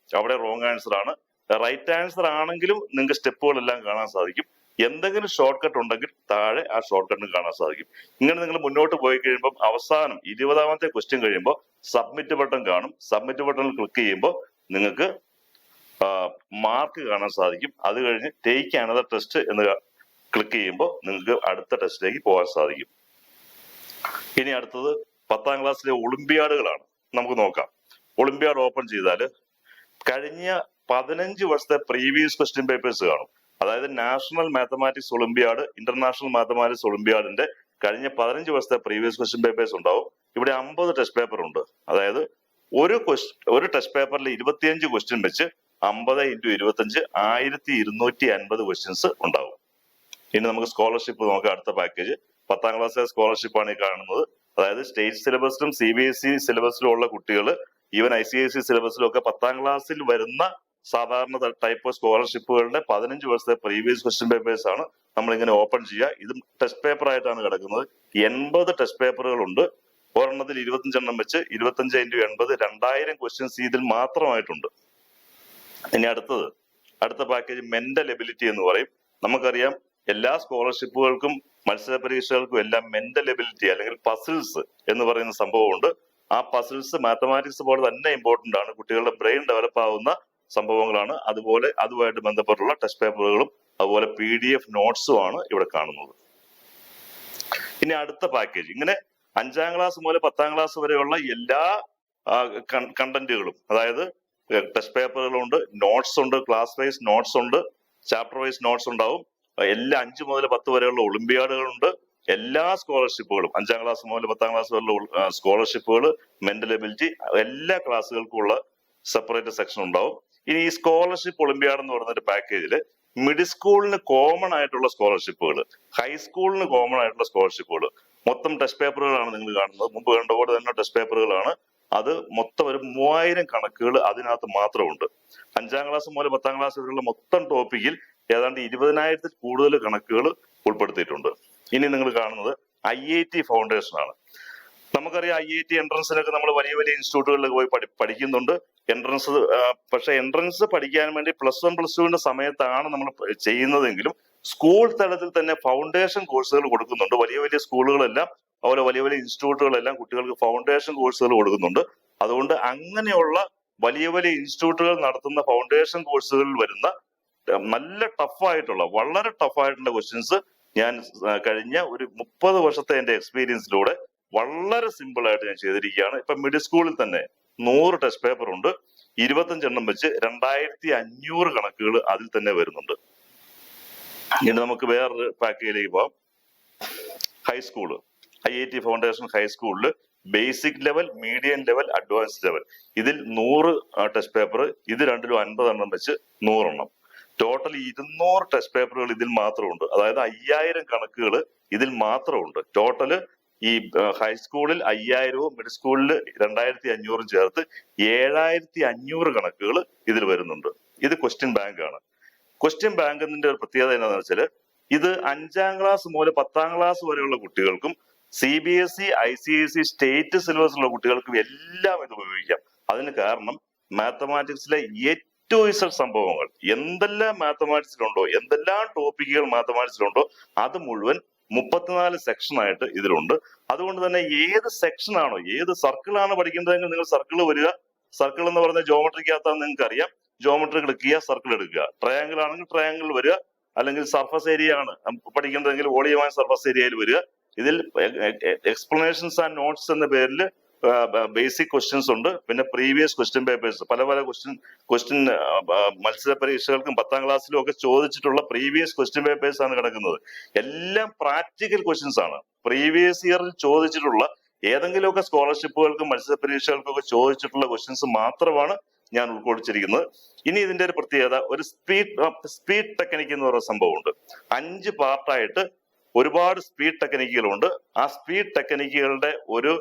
അവിടെ റോങ് ആൻസർ ആണ്. റൈറ്റ് ആൻസർ ആണെങ്കിലും നിങ്ങൾക്ക് സ്റ്റെപ്പുകളെല്ലാം കാണാൻ സാധിക്കും. എന്തെങ്കിലും ഷോർട്ട് കട്ട് ഉണ്ടെങ്കിൽ താഴെ ആ ഷോർട്ട് കട്ടും കാണാൻ സാധിക്കും. ഇങ്ങനെ നിങ്ങൾ മുന്നോട്ട് പോയി കഴിയുമ്പോൾ അവസാനം 20ാമത്തെ ക്വസ്റ്റ്യൻ കഴിയുമ്പോൾ സബ്മിറ്റ് ബട്ടൺ കാണും. സബ്മിറ്റ് ബട്ടണിൽ ക്ലിക്ക് ചെയ്യുമ്പോൾ നിങ്ങൾക്ക് മാർക്ക് കാണാൻ സാധിക്കും. അത് കഴിഞ്ഞ് ടേക്ക് അനദർ ടെസ്റ്റ് എന്ന് ക്ലിക്ക് ചെയ്യുമ്പോൾ നിങ്ങൾക്ക് അടുത്ത ടെസ്റ്റിലേക്ക് പോകാൻ സാധിക്കും. ഇനി അടുത്തത് 10ാം ക്ലാസ്സിലെ ഒളിമ്പിയാഡുകളാണ്. നമുക്ക് നോക്കാം. ഒളിമ്പിയാഡ് ഓപ്പൺ ചെയ്താൽ കഴിഞ്ഞ 15 വർഷത്തെ പ്രീവിയസ് ക്വസ്റ്റ്യൻ പേപ്പേഴ്സ് കാണും. അതായത് national mathematics olympiad, international mathematics ഒളിമ്പിയാഡിന്റെ കഴിഞ്ഞ 15 വർഷത്തെ പ്രീവിയസ് ക്വസ്റ്റ്യൻ പേപ്പേഴ്സ് ഉണ്ടാവും. ഇവിടെ 50 ടെസ്റ്റ് പേപ്പർ ഉണ്ട്. അതായത് ഒരു ടെസ്റ്റ് പേപ്പറിൽ 25 ക്വസ്റ്റ്യൻ വെച്ച് 50 × 25 1250 ക്വസ്റ്റ്യൻസ് ഉണ്ടാവും. ഇനി നമുക്ക് സ്കോളർഷിപ്പ് നോക്കാം. അടുത്ത പാക്കേജ് 10ാം ക്ലാസ്സിലെ സ്കോളർഷിപ്പ് ആണ് ഈ കാണുന്നത്. അതായത് സ്റ്റേറ്റ് സിലബസിലും CBSE സിലബസിലും ഉള്ള കുട്ടികൾ, ഈവൻ ICSE സിലബസിലും ഒക്കെ 10ാം ക്ലാസ്സിൽ വരുന്ന സാധാരണ ടൈപ്പ് ഓഫ് സ്കോളർഷിപ്പുകളുടെ 15 വർഷത്തെ പ്രീവിയസ് ക്വസ്റ്റ്യൻ പേപ്പേഴ്സ് ആണ് നമ്മൾ ഇങ്ങനെ ഓപ്പൺ ചെയ്യുക. ഇത് ടെസ്റ്റ് പേപ്പർ ആയിട്ടാണ് കിടക്കുന്നത്. 80 ടെസ്റ്റ് പേപ്പറുകൾ ഉണ്ട്. ഒരെണ്ണത്തിൽ 25 എണ്ണം വെച്ച് 25 × 80 2000 ക്വസ്റ്റ്യൻസ് ഇതിൽ മാത്രമായിട്ടുണ്ട്. ഇനി അടുത്ത പാക്കേജ് മെന്റൽ എബിലിറ്റി എന്ന് പറയും. നമുക്കറിയാം എല്ലാ സ്കോളർഷിപ്പുകൾക്കും മത്സര പരീക്ഷകൾക്കും എല്ലാം മെന്റൽ എബിലിറ്റി അല്ലെങ്കിൽ പസിൽസ് എന്ന് പറയുന്ന സംഭവമുണ്ട്. ആ പസിൽസ് മാത്തമാറ്റിക്സ് പോലെ തന്നെ ഇമ്പോർട്ടന്റ് ആണ്. കുട്ടികളുടെ ബ്രെയിൻ ഡെവലപ്പ് ആവുന്ന സംഭവങ്ങളാണ്. അതുപോലെ അതുമായിട്ട് ബന്ധപ്പെട്ടുള്ള ടെസ്റ്റ് പേപ്പറുകളും അതുപോലെ PDF നോട്ട്സും ആണ് ഇവിടെ കാണുന്നത്. ഇനി അടുത്ത പാക്കേജ്, ഇങ്ങനെ 5ാം ക്ലാസ് മുതൽ 10ാം ക്ലാസ് വരെയുള്ള എല്ലാ കണ്ടന്റുകളും, അതായത് ടെസ്റ്റ് പേപ്പറുകളുണ്ട്, നോട്ട്സ് ഉണ്ട്, ക്ലാസ് വൈസ് നോട്ട്സ് ഉണ്ട്, ചാപ്റ്റർ വൈസ് നോട്ട്സ് ഉണ്ടാവും. എല്ലാ 5 മുതൽ 10 വരെയുള്ള ഒളിമ്പിയാഡുകളുണ്ട്. എല്ലാ സ്കോളർഷിപ്പുകളും 5ാം ക്ലാസ് മുതൽ 10ാം ക്ലാസ് വരെയുള്ള സ്കോളർഷിപ്പുകൾ, മെന്റൽ എബിലിറ്റി, എല്ലാ ക്ലാസ്സുകൾക്കും ഉള്ള സെപ്പറേറ്റ് സെക്ഷൻ ഉണ്ടാവും. ഇനി ഈ സ്കോളർഷിപ്പ് ഒളിമ്പിയാഡ് എന്ന് പറയുന്ന ഒരു പാക്കേജിൽ മിഡിൽ സ്കൂളിന് കോമൺ ആയിട്ടുള്ള സ്കോളർഷിപ്പുകൾ, ഹൈസ്കൂളിന് കോമൺ ആയിട്ടുള്ള സ്കോളർഷിപ്പുകൾ, മൊത്തം ടെസ്റ്റ് പേപ്പറുകളാണ് നിങ്ങൾ കാണുന്നത്. മുമ്പ് കണ്ട പോലെ തന്നെ ടെസ്റ്റ് പേപ്പറുകളാണ്. അത് മൊത്തം ഒരു 3000 കണക്കുകൾ അതിനകത്ത് മാത്രമുണ്ട്. 5ാം ക്ലാസ് മുതൽ 10ാം ക്ലാസ് വരെയുള്ള മൊത്തം ടോപ്പിക്കിൽ ഏതാണ്ട് 20,000-ൽ കൂടുതൽ കണക്കുകൾ ഉൾപ്പെടുത്തിയിട്ടുണ്ട്. ഇനി നിങ്ങൾ കാണുന്നത് IIT ഫൗണ്ടേഷൻ ആണ്. നമുക്കറിയാം IIT എൻട്രൻസിനൊക്കെ നമ്മൾ വലിയ വലിയ ഇൻസ്റ്റിറ്റ്യൂട്ടുകളിൽ പോയി പഠിക്കുന്നുണ്ട്. എൻട്രൻസ് പക്ഷെ എൻട്രൻസ് പഠിക്കാൻ വേണ്ടി +1 +2 സമയത്താണ് നമ്മൾ ചെയ്യുന്നതെങ്കിലും സ്കൂൾ തലത്തിൽ തന്നെ ഫൗണ്ടേഷൻ കോഴ്സുകൾ കൊടുക്കുന്നുണ്ട്. വലിയ വലിയ സ്കൂളുകളെല്ലാം അതുപോലെ വലിയ വലിയ ഇൻസ്റ്റിറ്റ്യൂട്ടുകളെല്ലാം കുട്ടികൾക്ക് ഫൗണ്ടേഷൻ കോഴ്സുകൾ കൊടുക്കുന്നുണ്ട്. അതുകൊണ്ട് അങ്ങനെയുള്ള വലിയ വലിയ ഇൻസ്റ്റിറ്റ്യൂട്ടുകൾ നടത്തുന്ന ഫൗണ്ടേഷൻ കോഴ്സുകളിൽ വരുന്ന നല്ല ടഫായിട്ടുള്ള വളരെ ടഫായിട്ടുള്ള ക്വസ്റ്റ്യൻസ് ഞാൻ കഴിഞ്ഞ ഒരു 30 വർഷത്തെ എന്റെ എക്സ്പീരിയൻസിലൂടെ വളരെ സിമ്പിൾ ആയിട്ട് ഞാൻ ചെയ്തിരിക്കുകയാണ്. ഇപ്പൊ മിഡിൽ സ്കൂളിൽ തന്നെ 100 ടെസ്റ്റ് പേപ്പർ ഉണ്ട്. 25 എണ്ണം വെച്ച് 2500 കണക്കുകൾ അതിൽ തന്നെ വരുന്നുണ്ട്. ഇനി നമുക്ക് വേറൊരു പാക്കേജിലേക്ക് പോവാം. ഹൈസ്കൂള്, IIT ഫൗണ്ടേഷൻ ഹൈസ്കൂളില് basic level, medium level, advanced level, ഇതിൽ 100 ടെസ്റ്റ് പേപ്പർ, ഇത് രണ്ടിലും 50 എണ്ണം വെച്ച് 100 എണ്ണം. ടോട്ടൽ 200 ടെസ്റ്റ് പേപ്പറുകൾ ഇതിൽ മാത്രമുണ്ട്. അതായത് 5000 കണക്കുകൾ ഇതിൽ മാത്രമുണ്ട്. ടോട്ടല് ഈ ഹൈസ്കൂളിൽ 5000ഉം മിഡിൽ സ്കൂളിൽ 2500ഉം ചേർത്ത് 7500 കണക്കുകൾ ഇതിൽ വരുന്നുണ്ട്. ഇത് ക്വസ്റ്റ്യൻ ബാങ്ക് ആണ്. ക്വസ്റ്റ്യൻ ബാങ്കിന്റെ ഒരു പ്രത്യേകത എന്താണെന്ന് വെച്ചാൽ ഇത് 5ാം ക്ലാസ് മുതൽ 10ാം ക്ലാസ് വരെയുള്ള കുട്ടികൾക്കും CBSE, ICSE സ്റ്റേറ്റ് സിലബസിലുള്ള കുട്ടികൾക്കും എല്ലാം ഇത് ഉപയോഗിക്കാം. അതിന് കാരണം മാത്തമാറ്റിക്സിലെ ടു ഇസഡ് സംഭവങ്ങൾ എന്തെല്ലാം മാത്തമാറ്റിക്സിലുണ്ടോ, എന്തെല്ലാം ടോപ്പിക്കുകൾ മാത്തമാറ്റിക്സിലുണ്ടോ അത് മുഴുവൻ 34 സെക്ഷനായിട്ട് ഇതിലുണ്ട്. അതുകൊണ്ട് തന്നെ ഏത് സെക്ഷനാണോ, ഏത് സർക്കിളാണ് പഠിക്കുന്നതെങ്കിൽ നിങ്ങൾ സർക്കിൾ വരിക. സർക്കിൾ എന്ന് പറയുന്ന ജോമെട്രിക്കകത്താന്ന് നിങ്ങൾക്ക് അറിയാം. ജോമെട്രി ക്ലിക്ക് ചെയ്യുക, സർക്കിൾ എടുക്കുക. ട്രയാങ്കിൾ ആണെങ്കിൽ ട്രയാങ്കിൾ വരിക, അല്ലെങ്കിൽ സർഫസ് ഏരിയ ആണ് പഠിക്കുന്നതെങ്കിൽ വോളിയമായ സർഫസ് ഏരിയയിൽ വരിക. ഇതിൽ എക്സ്പ്ലനേഷൻസ് ആൻഡ് നോട്ട്സ് എന്ന പേരിൽ ബേസിക് ക്വസ്റ്റ്യൻസ് ഉണ്ട്. പിന്നെ പ്രീവിയസ് ക്വസ്റ്റ്യൻ പേപ്പേഴ്സ്, പല പല ക്വസ്റ്റ്യൻ മത്സര പരീക്ഷകൾക്കും 10ാം ക്ലാസ്സിലും ഒക്കെ ചോദിച്ചിട്ടുള്ള പ്രീവിയസ് ക്വസ്റ്റ്യൻ പേപ്പേഴ്സ് ആണ് കിടക്കുന്നത്. എല്ലാം പ്രാക്ടിക്കൽ ക്വസ്റ്റ്യൻസ് ആണ്. പ്രീവിയസ് ഇയറിൽ ചോദിച്ചിട്ടുള്ള ഏതെങ്കിലുമൊക്കെ സ്കോളർഷിപ്പുകൾക്കും മത്സര പരീക്ഷകൾക്കും ഒക്കെ ചോദിച്ചിട്ടുള്ള ക്വസ്റ്റ്യൻസ് മാത്രമാണ് ഞാൻ ഉൾക്കൊള്ളിച്ചിരിക്കുന്നത്. ഇനി ഇതിന്റെ ഒരു പ്രത്യേകത, ഒരു സ്പീഡ് ടെക്നിക്ക് എന്ന് പറയുന്ന സംഭവമുണ്ട്. 5 പാർട്ടായിട്ട് ഒരുപാട് സ്പീഡ് ടെക്നിക്കുകളുണ്ട്. ആ സ്പീഡ് ടെക്നിക്കുകളുടെ ഒരു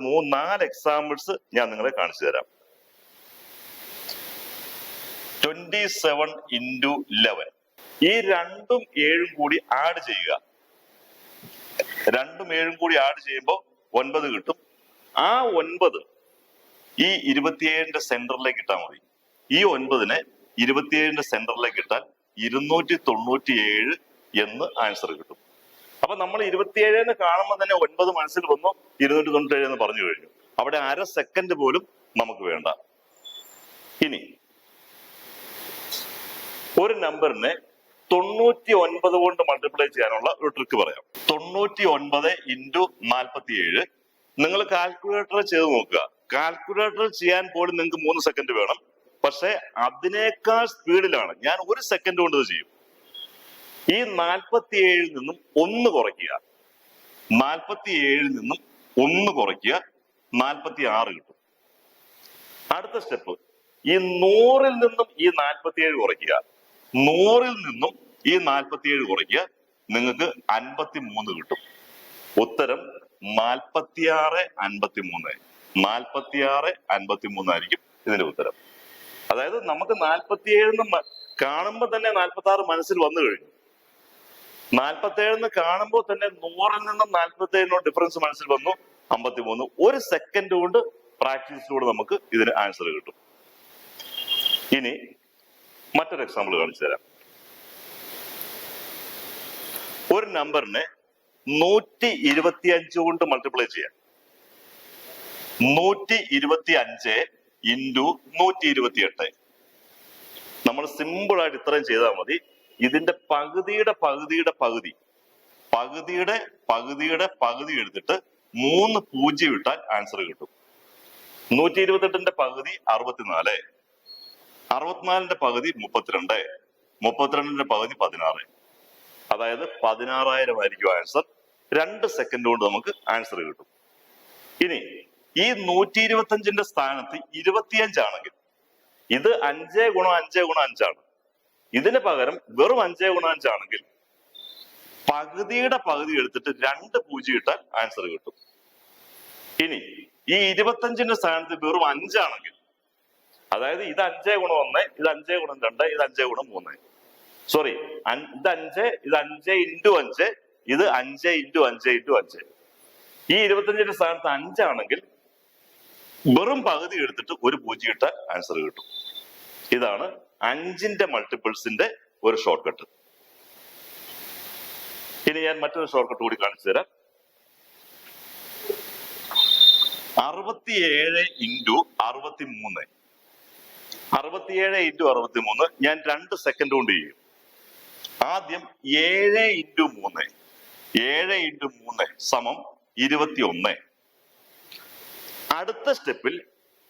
3-4 എക്സാമ്പിൾസ് ഞാൻ നിങ്ങളെ കാണിച്ചു തരാം. 27 × 11, ഈ 2ഉം 7ഉം കൂടി ആഡ് ചെയ്യുക. 2ഉം 7ഉം കൂടി ആഡ് ചെയ്യുമ്പോൾ 9 കിട്ടും. ആ 9 ഈ 27ന്റെ സെന്ററിലേക്ക് ഇട്ടാൽ മതി. ഈ 9നെ 27ന്റെ സെന്ററിലേക്ക് ഇട്ടാൽ 297 എന്ന് ആൻസർ കിട്ടും. അപ്പൊ നമ്മൾ 27 കാണുമ്പോൾ തന്നെ 9 മനസ്സിൽ വന്നു, 297 എന്ന് പറഞ്ഞു കഴിഞ്ഞു. അവിടെ അര സെക്കൻഡ് പോലും നമുക്ക് വേണ്ട. ഇനി ഒരു നമ്പറിനെ 99 കൊണ്ട് മൾട്ടിപ്ലൈ ചെയ്യാനുള്ള ഒരു ട്രിക്ക് പറയാം. 99 × 47. നിങ്ങൾ കാൽക്കുലേറ്റർ ചെയ്ത് നോക്കുക. കാൽക്കുലേറ്റർ ചെയ്യാൻ പോലും നിങ്ങൾക്ക് 3 സെക്കൻഡ് വേണം. പക്ഷെ അതിനേക്കാൾ സ്പീഡിലാണ് ഞാൻ 1 സെക്കൻഡ് കൊണ്ട് ഇത് ചെയ്യും. ഈ 47ൽ നിന്നും 1 കുറയ്ക്കുക. 47ൽ നിന്നും 1 കുറയ്ക്കുക, 46 കിട്ടും. അടുത്ത സ്റ്റെപ്പ്, ഈ 100ൽ നിന്നും ഈ 47 കുറയ്ക്കുക. 100ൽ നിന്നും ഈ 47 കുറയ്ക്കുക, നിങ്ങൾക്ക് 53 കിട്ടും. ഉത്തരം 46 53. 46 53 ആയിരിക്കും ഇതിന്റെ ഉത്തരം. അതായത് നമുക്ക് 47 കാണുമ്പോൾ തന്നെ 46 മനസ്സിൽ വന്നു കഴിഞ്ഞു. 47 കാണുമ്പോൾ തന്നെ 100ൽ നിന്നും 47 ഡിഫറൻസ് മനസ്സിൽ വന്നു, 53. 1 സെക്കൻഡ് കൊണ്ട് പ്രാക്ടീസിലൂടെ നമുക്ക് ഇതിന് ആൻസർ കിട്ടും. ഇനി മറ്റൊരു എക്സാമ്പിൾ കാണിച്ചു തരാം. ഒരു നമ്പറിനെ 125 കൊണ്ട് മൾട്ടിപ്ലൈ ചെയ്യാം. 125 × 128. നമ്മൾ സിമ്പിൾ ആയിട്ട് ഇത്രയും ചെയ്താൽ മതി. ഇതിന്റെ പകുതിയുടെ പകുതിയുടെ പകുതി, പകുതിയുടെ പകുതിയുടെ പകുതി എടുത്തിട്ട് 3 0 ഇട്ടാൽ ആൻസർ കിട്ടും. 128ന്റെ പകുതി 64, 64ന്റെ പകുതി 32, 32ന്റെ പകുതി 16. അതായത് 16,000 ആയിരിക്കും ആൻസർ. 2 സെക്കൻഡ് കൊണ്ട് നമുക്ക് ആൻസർ കിട്ടും. ഇനി ഈ 125ന്റെ സ്ഥാനത്ത് 25 ആണെങ്കിൽ, ഇത് 5 × 5 × 5 ആണ്. ഇതിന് പകരം വെറും 5 × 5 ആണെങ്കിൽ പകുതിയുടെ പകുതി എടുത്തിട്ട് 2 0 ഇട്ടാൽ ആൻസർ കിട്ടും. ഇനി ഈ 25ന്റെ സ്ഥാനത്ത് വെറും 5 ആണെങ്കിൽ, അതായത് ഇത് 5 × 1, ഇത് 5 × 2, ഇത് 5 × 3. സോറി, ഇത് 5, ഇത് 5 × 5, ഇത് 5 ഇൻറ്റു 5 ഇൻറ്റു 5. ഈ 25ന്റെ സ്ഥാനത്ത് 5 ആണെങ്കിൽ വെറും പകുതി എടുത്തിട്ട് ഒരു 0 ഇട്ടാൽ ആൻസർ കിട്ടും. ഇതാണ് 5ന്റെ മൾട്ടിപ്പിൾസിന്റെ ഒരു ഷോർട്ട് കട്ട്. ഇനി ഞാൻ മറ്റൊരു ഷോർട്ട് കട്ട് കൂടി കാണിച്ചു തരാം. 67 ഇൻറ്റു 63. 67 ഇൻറ്റു 63 ഞാൻ 2 സെക്കൻഡ് കൊണ്ട് ചെയ്യും. ആദ്യം 7 ഇൻറ്റു 3. 7 ഇൻറ്റു 3 സമം 21. അടുത്ത സ്റ്റെപ്പിൽ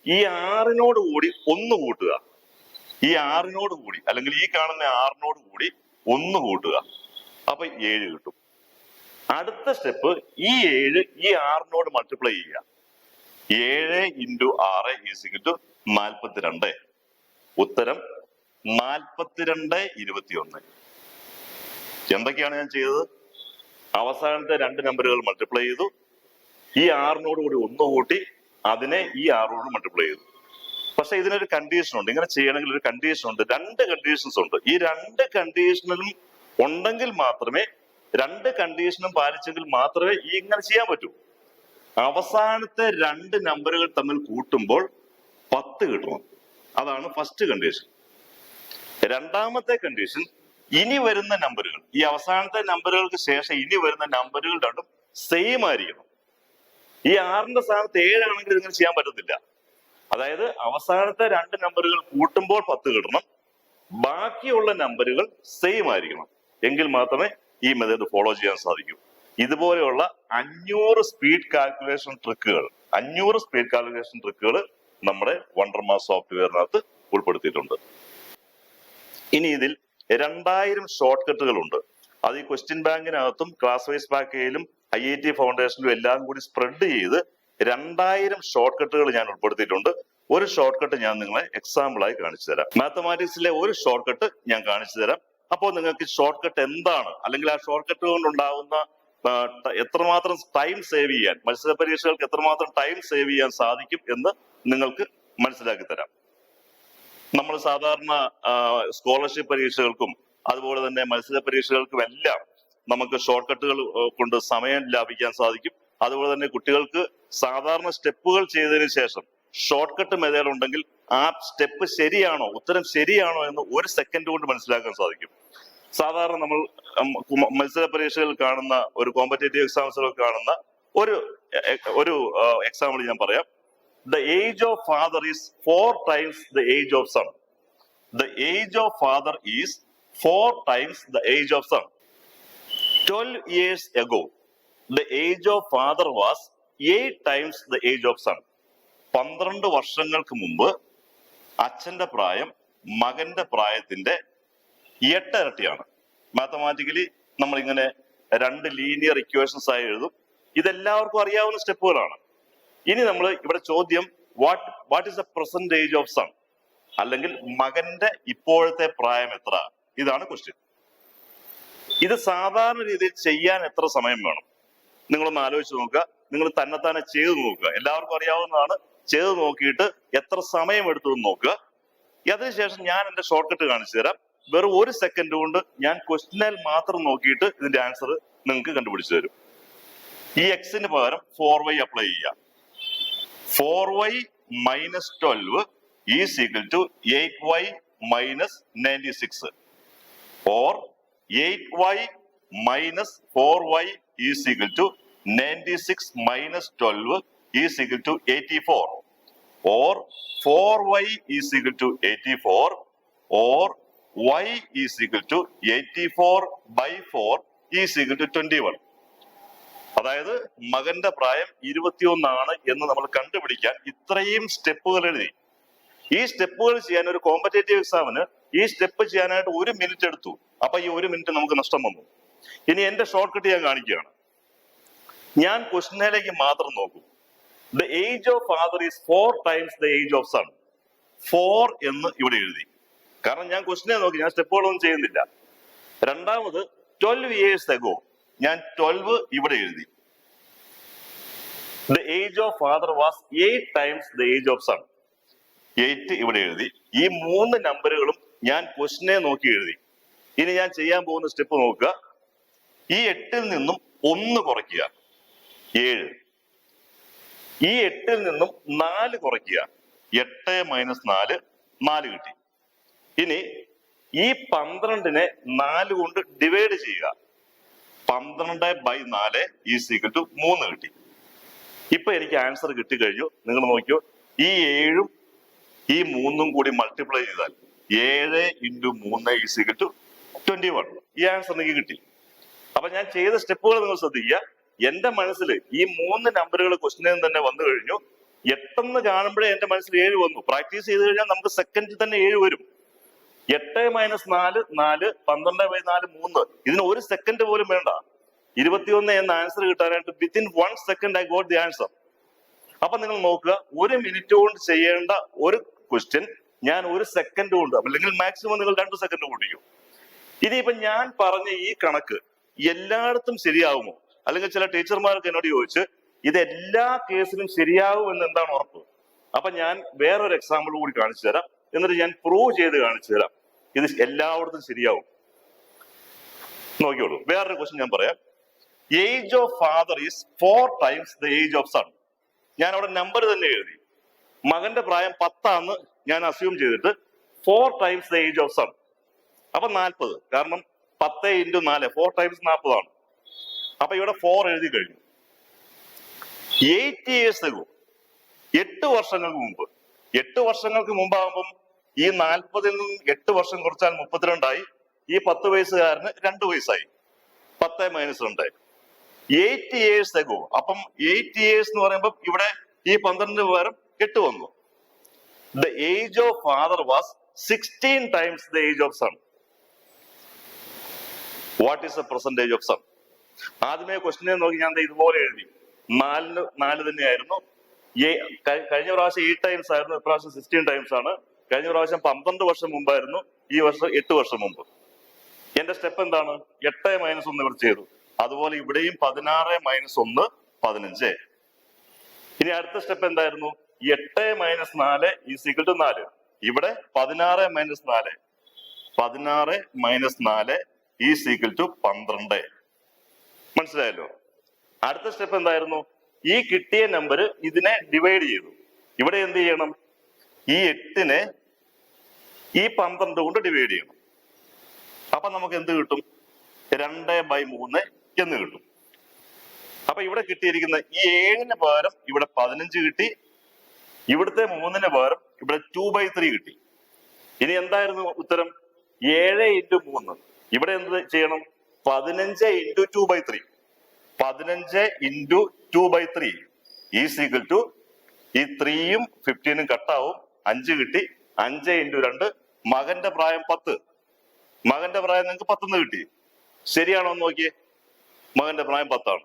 ഈ 6നോട് കൂടി 1 കൂട്ടുക. ഈ 6നോട് കൂടി അല്ലെങ്കിൽ ഈ കാണുന്ന 6നോട് കൂടി 1 കൂട്ടുക. അപ്പൊ 7 കിട്ടും. അടുത്ത സ്റ്റെപ്പ് ഈ 7 ഈ 6നോട് മൾട്ടിപ്ലൈ ചെയ്യുക. 7 ഇൻറ്റു 6 ഈസ് ഈക്വൽ ടു 42. ഉത്തരം 42 21. എന്തൊക്കെയാണ് ഞാൻ ചെയ്തത്? അവസാനത്തെ 2 നമ്പറുകൾ മൾട്ടിപ്ലൈ ചെയ്തു. ഈ 6നോട് കൂടി 1 കൂട്ടി അതിനെ ഈ 6നോട് മൾട്ടിപ്ലൈ ചെയ്തു. പക്ഷെ ഇതിനൊരു കണ്ടീഷൻ ഉണ്ട്. ഇങ്ങനെ ചെയ്യണമെങ്കിൽ ഒരു കണ്ടീഷൻ ഉണ്ട്. 2 കണ്ടീഷൻസ് ഉണ്ട്. ഈ 2 കണ്ടീഷനിലും ഉണ്ടെങ്കിൽ മാത്രമേ, 2 കണ്ടീഷനും പാലിച്ചെങ്കിൽ മാത്രമേ ഈ ഇങ്ങനെ ചെയ്യാൻ പറ്റൂ. അവസാനത്തെ 2 നമ്പറുകൾ തമ്മിൽ കൂട്ടുമ്പോൾ 10 കിട്ടണം. അതാണ് ഫസ്റ്റ് കണ്ടീഷൻ. രണ്ടാമത്തെ കണ്ടീഷൻ, ഇനി വരുന്ന നമ്പറുകൾ, ഈ അവസാനത്തെ നമ്പറുകൾക്ക് ശേഷം ഇനി വരുന്ന നമ്പറുകൾ രണ്ടും സെയിം ആയിരിക്കണം. ഈ 6ന്റെ സ്ഥാനത്ത് 7 ആണെങ്കിൽ ഇങ്ങനെ ചെയ്യാൻ പറ്റത്തില്ല. അതായത് അവസാനത്തെ 2 നമ്പറുകൾ കൂട്ടുമ്പോൾ 10 കിട്ടണം. ബാക്കിയുള്ള നമ്പറുകൾ സെയിം ആയിരിക്കണം. എങ്കിൽ മാത്രമേ ഈ മെത്തേഡ് ഫോളോ ചെയ്യാൻ സാധിക്കൂ. ഇതുപോലെയുള്ള 500 സ്പീഡ് കാൽക്കുലേഷൻ ട്രിക്കുകൾ നമ്മുടെ വണ്ടർമാസ് സോഫ്റ്റ്വെയറിനകത്ത് ഉൾപ്പെടുത്തിയിട്ടുണ്ട്. ഇനി ഇതിൽ 2000 ഷോർട്ട് കട്ടുകളുണ്ട്. അത് ഈ ക്വസ്റ്റ്യൻ ബാങ്കിനകത്തും ക്ലാസ് വൈസ് പാക്കേജിലും IIT ഫൗണ്ടേഷനിലും എല്ലാം കൂടി സ്പ്രെഡ് ചെയ്ത് 2000 ഷോർട്ട് കട്ടുകൾ ഞാൻ ഉൾപ്പെടുത്തിയിട്ടുണ്ട്. ഒരു ഷോർട്ട് കട്ട് ഞാൻ നിങ്ങളെ എക്സാമ്പിൾ ആയി കാണിച്ചു തരാം. മാത്തമാറ്റിക്സിലെ ഒരു ഷോർട്ട് കട്ട് ഞാൻ കാണിച്ചു തരാം. അപ്പോൾ നിങ്ങൾക്ക് ഷോർട്ട് കട്ട് എന്താണ്, അല്ലെങ്കിൽ ആ ഷോർട്ട് കട്ട് കൊണ്ടുണ്ടാകുന്ന എത്രമാത്രം ടൈം സേവ് ചെയ്യാൻ, മത്സര പരീക്ഷകൾക്ക് എത്രമാത്രം ടൈം സേവ് ചെയ്യാൻ സാധിക്കും എന്ന് നിങ്ങൾക്ക് മനസ്സിലാക്കി തരാം. നമ്മൾ സാധാരണ സ്കോളർഷിപ്പ് പരീക്ഷകൾക്കും അതുപോലെ തന്നെ മത്സര പരീക്ഷകൾക്കും എല്ലാം നമുക്ക് ഷോർട്ട് കട്ടുകൾ കൊണ്ട് സമയം ലാഭിക്കാൻ സാധിക്കും. അതുപോലെ തന്നെ കുട്ടികൾക്ക് സാധാരണ സ്റ്റെപ്പുകൾ ചെയ്തതിനു ശേഷം ഷോർട്ട് കട്ട് മെത്തേഡ് ഉണ്ടെങ്കിൽ ആ സ്റ്റെപ്പ് ശരിയാണോ, ഉത്തരം ശരിയാണോ എന്ന് 1 സെക്കൻഡ് കൊണ്ട് മനസ്സിലാക്കാൻ സാധിക്കും. സാധാരണ നമ്മൾ മത്സര പരീക്ഷകളിൽ കാണുന്ന, ഒരു കോമ്പറ്റേറ്റീവ് എക്സാംസിലൊക്കെ കാണുന്ന ഒരു എക്സാമ്പിൾ ഞാൻ പറയാം. The age of father is 4 times the age of son. The age of father is 4 times the age of son. 12 years ago, the age of father was 8 times the age of son. 12 വർഷങ്ങൾക്ക് മുമ്പ് അച്ഛന്റെ പ്രായം മകന്റെ പ്രായത്തിന്റെ 8 ഇരട്ടിയാണ്. Mathematically നമ്മൾ ഇങ്ങനെ 2 linear equations ആയി എഴുതും. ഇതെല്ലാവർക്കും അറിയാവുന്ന സ്റ്റെപ്പുകളാണ്. ഇനി നമ്മൾ ഇവിടെ ചോദ്യം, what is the present age of son, അല്ലെങ്കിൽ മകന്റെ ഇപ്പോഴത്തെ പ്രായം എത്ര? ഇതാണ് ക്വസ്റ്റ്യൻ. ഇത് സാധാരണ രീതിയിൽ ചെയ്യാൻ എത്ര സമയം വേണം? നിങ്ങളൊന്ന് ആലോചിച്ച് നോക്കുക. നിങ്ങൾ തന്നെത്താനെ ചെയ്തു നോക്കുക. എല്ലാവർക്കും അറിയാവുന്നതാണ്. ചെയ്തു നോക്കിയിട്ട് എത്ര സമയം എടുത്തു എന്ന് നോക്കുക. അതിനുശേഷം ഞാൻ എന്റെ ഷോർട്ട് കട്ട് കാണിച്ചു തരാം. വെറും 1 സെക്കൻഡ് കൊണ്ട് ഞാൻ ക്വസ്റ്റ്യനിൽ മാത്രം നോക്കിയിട്ട് ഇതിന്റെ ആൻസർ നിങ്ങൾക്ക് കണ്ടുപിടിച്ചു തരും. ഈ എക്സിന് പകരം 4y അപ്ലൈ ചെയ്യുക. 4y minus 12 is equal to 8y minus 96, or 8y minus 4y is equal to 96 minus 12 is equal to 84, or 4y is equal to 84, or y is equal to 84 by 4 is equal to 21. അതായത് മകന്റെ പ്രായം 21 ആണ് എന്ന് നമ്മൾ കണ്ടുപിടിക്കാൻ ഇത്രയും സ്റ്റെപ്പുകൾ എഴുതി. ഈ സ്റ്റെപ്പുകൾ ചെയ്യാൻ ഒരു കോമ്പറ്റേറ്റീവ് എക്സാമിന് ഈ സ്റ്റെപ്പ് ചെയ്യാനായിട്ട് 1 മിനിറ്റ് എടുത്തു. അപ്പൊ ഈ 1 മിനിറ്റ് നമുക്ക് നഷ്ടം വന്നു. ഇനി എന്റെ ഷോർട്ട് കട്ട് ഞാൻ കാണിക്കുകയാണ്. ഞാൻ ക്വസ്റ്റ്യനിലേക്ക് മാത്രം നോക്കൂ. The age of father is 4 times the age of son. 4 എന്ന് ഇവിടെ എഴുതി. കാരണം ഞാൻ ക്വസ്റ്റ്യനെ നോക്കി, ഞാൻ സ്റ്റെപ്പുകളൊന്നും ചെയ്യുന്നില്ല. രണ്ടാമത് 12 years ago, ഞാൻ 12 ഇവിടെ എഴുതി. The age of father was 8 times the age of son. 8 ഇവിടെ എഴുതി. ഈ 3 നമ്പറുകളും ഞാൻ ക്വസ്റ്റ്യനെ നോക്കി എഴുതി. ഇനി ഞാൻ ചെയ്യാൻ പോകുന്ന സ്റ്റെപ്പ് നോക്കുക. ഈ 8-ൽ നിന്നും 1 കുറയ്ക്കുക, 7. ഈ 8-ൽ നിന്നും 4 കുറയ്ക്കുക, 8 - 4, 4 കിട്ടി. ഇനി ഈ 12-നെ 4 കൊണ്ട് ഡിവൈഡ് ചെയ്യുക, 12/4 = 3 കിട്ടി. ഇപ്പൊ എനിക്ക് ആൻസർ കിട്ടിക്കഴിഞ്ഞു. നിങ്ങൾ നോക്കിയോ, ഈ 7-ഉം ഈ 3-ഉം കൂടി മൾട്ടിപ്ലൈ ചെയ്താൽ 7 × 3 = 21. ഈ ആൻസർ എനിക്ക് കിട്ടി. അപ്പൊ ഞാൻ ചെയ്ത സ്റ്റെപ്പുകൾ നിങ്ങൾ ശ്രദ്ധിക്കുക. എന്റെ മനസ്സിൽ ഈ 3 നമ്പറുകൾ ക്വസ്റ്റിനിൽ തന്നെ വന്നു കഴിഞ്ഞു. 8 കാണുമ്പോഴേ എന്റെ മനസ്സിൽ 7 വന്നു. പ്രാക്ടീസ് ചെയ്ത് കഴിഞ്ഞാൽ നമുക്ക് സെക്കൻഡിൽ തന്നെ 7 വരും. 8 - 4, 4, 12/4, 3. ഇതിന് 1 സെക്കൻഡ് പോലും വേണ്ട. 21 എന്ന ആൻസർ കിട്ടാനായിട്ട് within 1 second I got the answer. അപ്പൊ നിങ്ങൾ നോക്കുക, 1 മിനിറ്റ് കൊണ്ട് ചെയ്യേണ്ട ഒരു ക്വസ്റ്റ്യൻ ഞാൻ 1 സെക്കൻഡ് കൊണ്ട്, അല്ലെങ്കിൽ മാക്സിമം നിങ്ങൾ 2 സെക്കൻഡ് കൊണ്ടിരിക്കും. ഇനിയിപ്പൊ ഞാൻ പറഞ്ഞ ഈ കണക്ക് എല്ലായിടത്തും ശരിയാവുമോ? അല്ലെങ്കിൽ ചില ടീച്ചർമാർക്ക് എന്നോട് ചോദിച്ച് ഇത് എല്ലാ കേസിലും ശരിയാവുമെന്ന് എന്താണ് ഉറപ്പ്? അപ്പൊ ഞാൻ വേറൊരു എക്സാമ്പിൾ കൂടി കാണിച്ചു തരാം. എന്നിട്ട് ഞാൻ പ്രൂവ് ചെയ്ത് കാണിച്ചു തരാം ഇത് എല്ലായിടത്തും ശരിയാവും. നോക്കിയോളൂ, വേറൊരു ക്വസ്റ്റ്യൻ ഞാൻ പറയാം. Age of father is 4 times the age of son. ഞാൻ അവിടെ നമ്പർ തന്നെ എഴുതി. മകന്റെ പ്രായം 10 ആണെന്ന് ഞാൻ അസ്യൂം ചെയ്തിട്ട് 4 times the age of son. അപ്പൊ 40. കാരണം 10 × 4, 4 times 40 ആണ്. അപ്പൊ ഇവിടെ 4 എഴുതി കഴിഞ്ഞു. 8 years ago, 8 വർഷങ്ങൾക്ക് മുമ്പ്. 8 വർഷങ്ങൾക്ക് മുമ്പാകുമ്പം ഈ 40-ൽ നിന്നും 8 വർഷം കുറച്ചാൽ 32 ആയി. ഈ 10 വയസ്സുകാരന് 2 വയസ്സായി. 10 - 2. 8 years ago. അപ്പം 8 years എന്ന് പറയുമ്പോൾ ഇവിടെ ഈ 12 പകരം 8 വന്നു. The age of father was 16 times the age of son. What is the present age of son? ആദ്യമേ ക്വസ്റ്റിനെ നോക്കി ഞാൻ ഇതുപോലെ എഴുതി. 4-ന് 4 തന്നെയായിരുന്നു. കഴിഞ്ഞ പ്രാവശ്യം 8 times ആയിരുന്നു, ഇപ്രാവശ്യം 16 times ആണ്. കഴിഞ്ഞ പ്രാവശ്യം 12 വർഷം മുമ്പായിരുന്നു, ഈ വർഷം 8 വർഷം മുമ്പ്. എന്റെ സ്റ്റെപ്പ് എന്താണ്? 8 - 1 ഇവിടെ ചെയ്തു. അതുപോലെ ഇവിടെയും 16 - 1, 15. ഇനി അടുത്ത സ്റ്റെപ്പ് എന്തായിരുന്നു? 8 - 4 = 4. ഇവിടെ 16 - 4, 16 - 4 = 12. മനസ്സിലായല്ലോ? അടുത്ത സ്റ്റെപ്പ് എന്തായിരുന്നു? ഈ കിട്ടിയ നമ്പർ ഇതിനെ ഡിവൈഡ് ചെയ്തു. ഇവിടെ എന്ത് ചെയ്യണം? ഈ 8-നെ ഈ 12 കൊണ്ട് ഡിവൈഡ് ചെയ്യണം. അപ്പൊ നമുക്ക് എന്ത് കിട്ടും? 2/3 എന്ന് കിട്ടും. അപ്പൊ ഇവിടെ കിട്ടിയിരിക്കുന്ന ഈ 7-ന് പകരം ഇവിടെ 15 കിട്ടി. ഇവിടുത്തെ 3-ന് പകരം ഇവിടെ 2/3 കിട്ടി. ഇനി എന്തായിരുന്നു ഉത്തരം? 7 × 3. ഇവിടെ എന്ത് ചെയ്യണം? 15 × 2/3. 15 × 2/3 = ഈ 3-യും 15-നും കട്ടാവും. 5 കിട്ടി. 5 × 2. മകന്റെ പ്രായം 10. മകന്റെ പ്രായം നിങ്ങൾക്ക് 10 കിട്ടി. ശരിയാണോ എന്ന് നോക്കിയേ. മകന്റെ പ്രായം 10 ആണ്.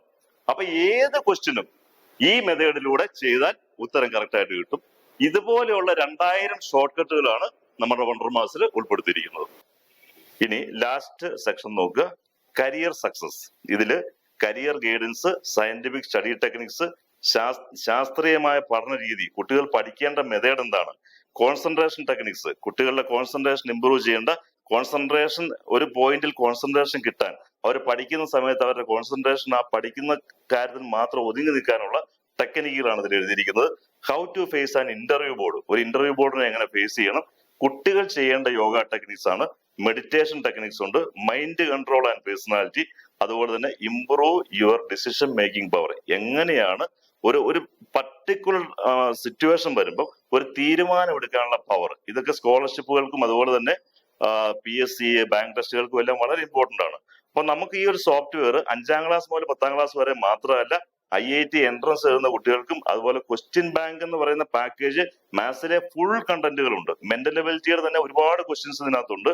അപ്പൊ ഏത് ക്വസ്റ്റ്യനും ഈ മെത്തേഡിലൂടെ ചെയ്താൽ ഉത്തരം കറക്റ്റ് ആയിട്ട് കിട്ടും. ഇതുപോലെയുള്ള 2000 ഷോർട്ട് കട്ടുകളാണ് നമ്മുടെ വണ്ടർ മാസിൽ ഉൾപ്പെടുത്തിയിരിക്കുന്നത്. ഇനി ലാസ്റ്റ് സെക്ഷൻ നോക്കുക, കരിയർ സക്സസ്. ഇതില് career guidance, scientific study techniques, ശാസ്ത്രീയമായ പഠന രീതി, കുട്ടികൾ പഠിക്കേണ്ട മെത്തേഡ് എന്താണ്, കോൺസെൻട്രേഷൻ ടെക്നിക്സ്, കുട്ടികളുടെ കോൺസെൻട്രേഷൻ ഇംപ്രൂവ് ചെയ്യേണ്ട, കോൺസെൻട്രേഷൻ ഒരു പോയിന്റിൽ കോൺസെൻട്രേഷൻ കിട്ടാൻ അവർ പഠിക്കുന്ന സമയത്ത് അവരുടെ കോൺസെൻട്രേഷൻ ആ പഠിക്കുന്ന കാര്യത്തിൽ മാത്രം ഒതുങ്ങി നിൽക്കാനുള്ള ടെക്നിക്കുകളാണ് ഇതിൽ എഴുതിയിരിക്കുന്നത്. How to face an interview board. ഒരു ഇന്റർവ്യൂ ബോർഡിനെ എങ്ങനെ ഫേസ് ചെയ്യണം, കുട്ടികൾ ചെയ്യേണ്ട യോഗ ടെക്നിക്സ് ആണ്. മെഡിറ്റേഷൻ ടെക്നിക്സ് ഉണ്ട്, മൈൻഡ് കൺട്രോൾ ആൻഡ് പേഴ്സണാലിറ്റി, അതുപോലെ തന്നെ improve your decision making power. എങ്ങനെയാണ് ഒരു പർട്ടിക്കുലർ സിറ്റുവേഷൻ വരുമ്പോൾ ഒരു തീരുമാനം എടുക്കാനുള്ള പവർ. ഇതൊക്കെ സ്കോളർഷിപ്പുകൾക്കും അതുപോലെ തന്നെ PSC, ബാങ്ക് ടെസ്റ്റുകൾക്കും എല്ലാം വളരെ ഇമ്പോർട്ടന്റ് ആണ്. അപ്പൊ നമുക്ക് ഈ ഒരു സോഫ്റ്റ്വെയർ 5ാം ക്ലാസ് മുതൽ 10ാം ക്ലാസ് വരെ മാത്രമല്ല, IIT എൻട്രൻസ് എഴുതുന്ന കുട്ടികൾക്കും, അതുപോലെ ക്വസ്റ്റ്യൻ ബാങ്ക് എന്ന് പറയുന്ന പാക്കേജ് മാത്സിലെ ഫുൾ കണ്ടന്റുകളുണ്ട്. മെന്റൽ എബിലിറ്റിയുടെ തന്നെ ഒരുപാട് ക്വസ്റ്റ്യൻസ് ഇതിനകത്തുണ്ട്.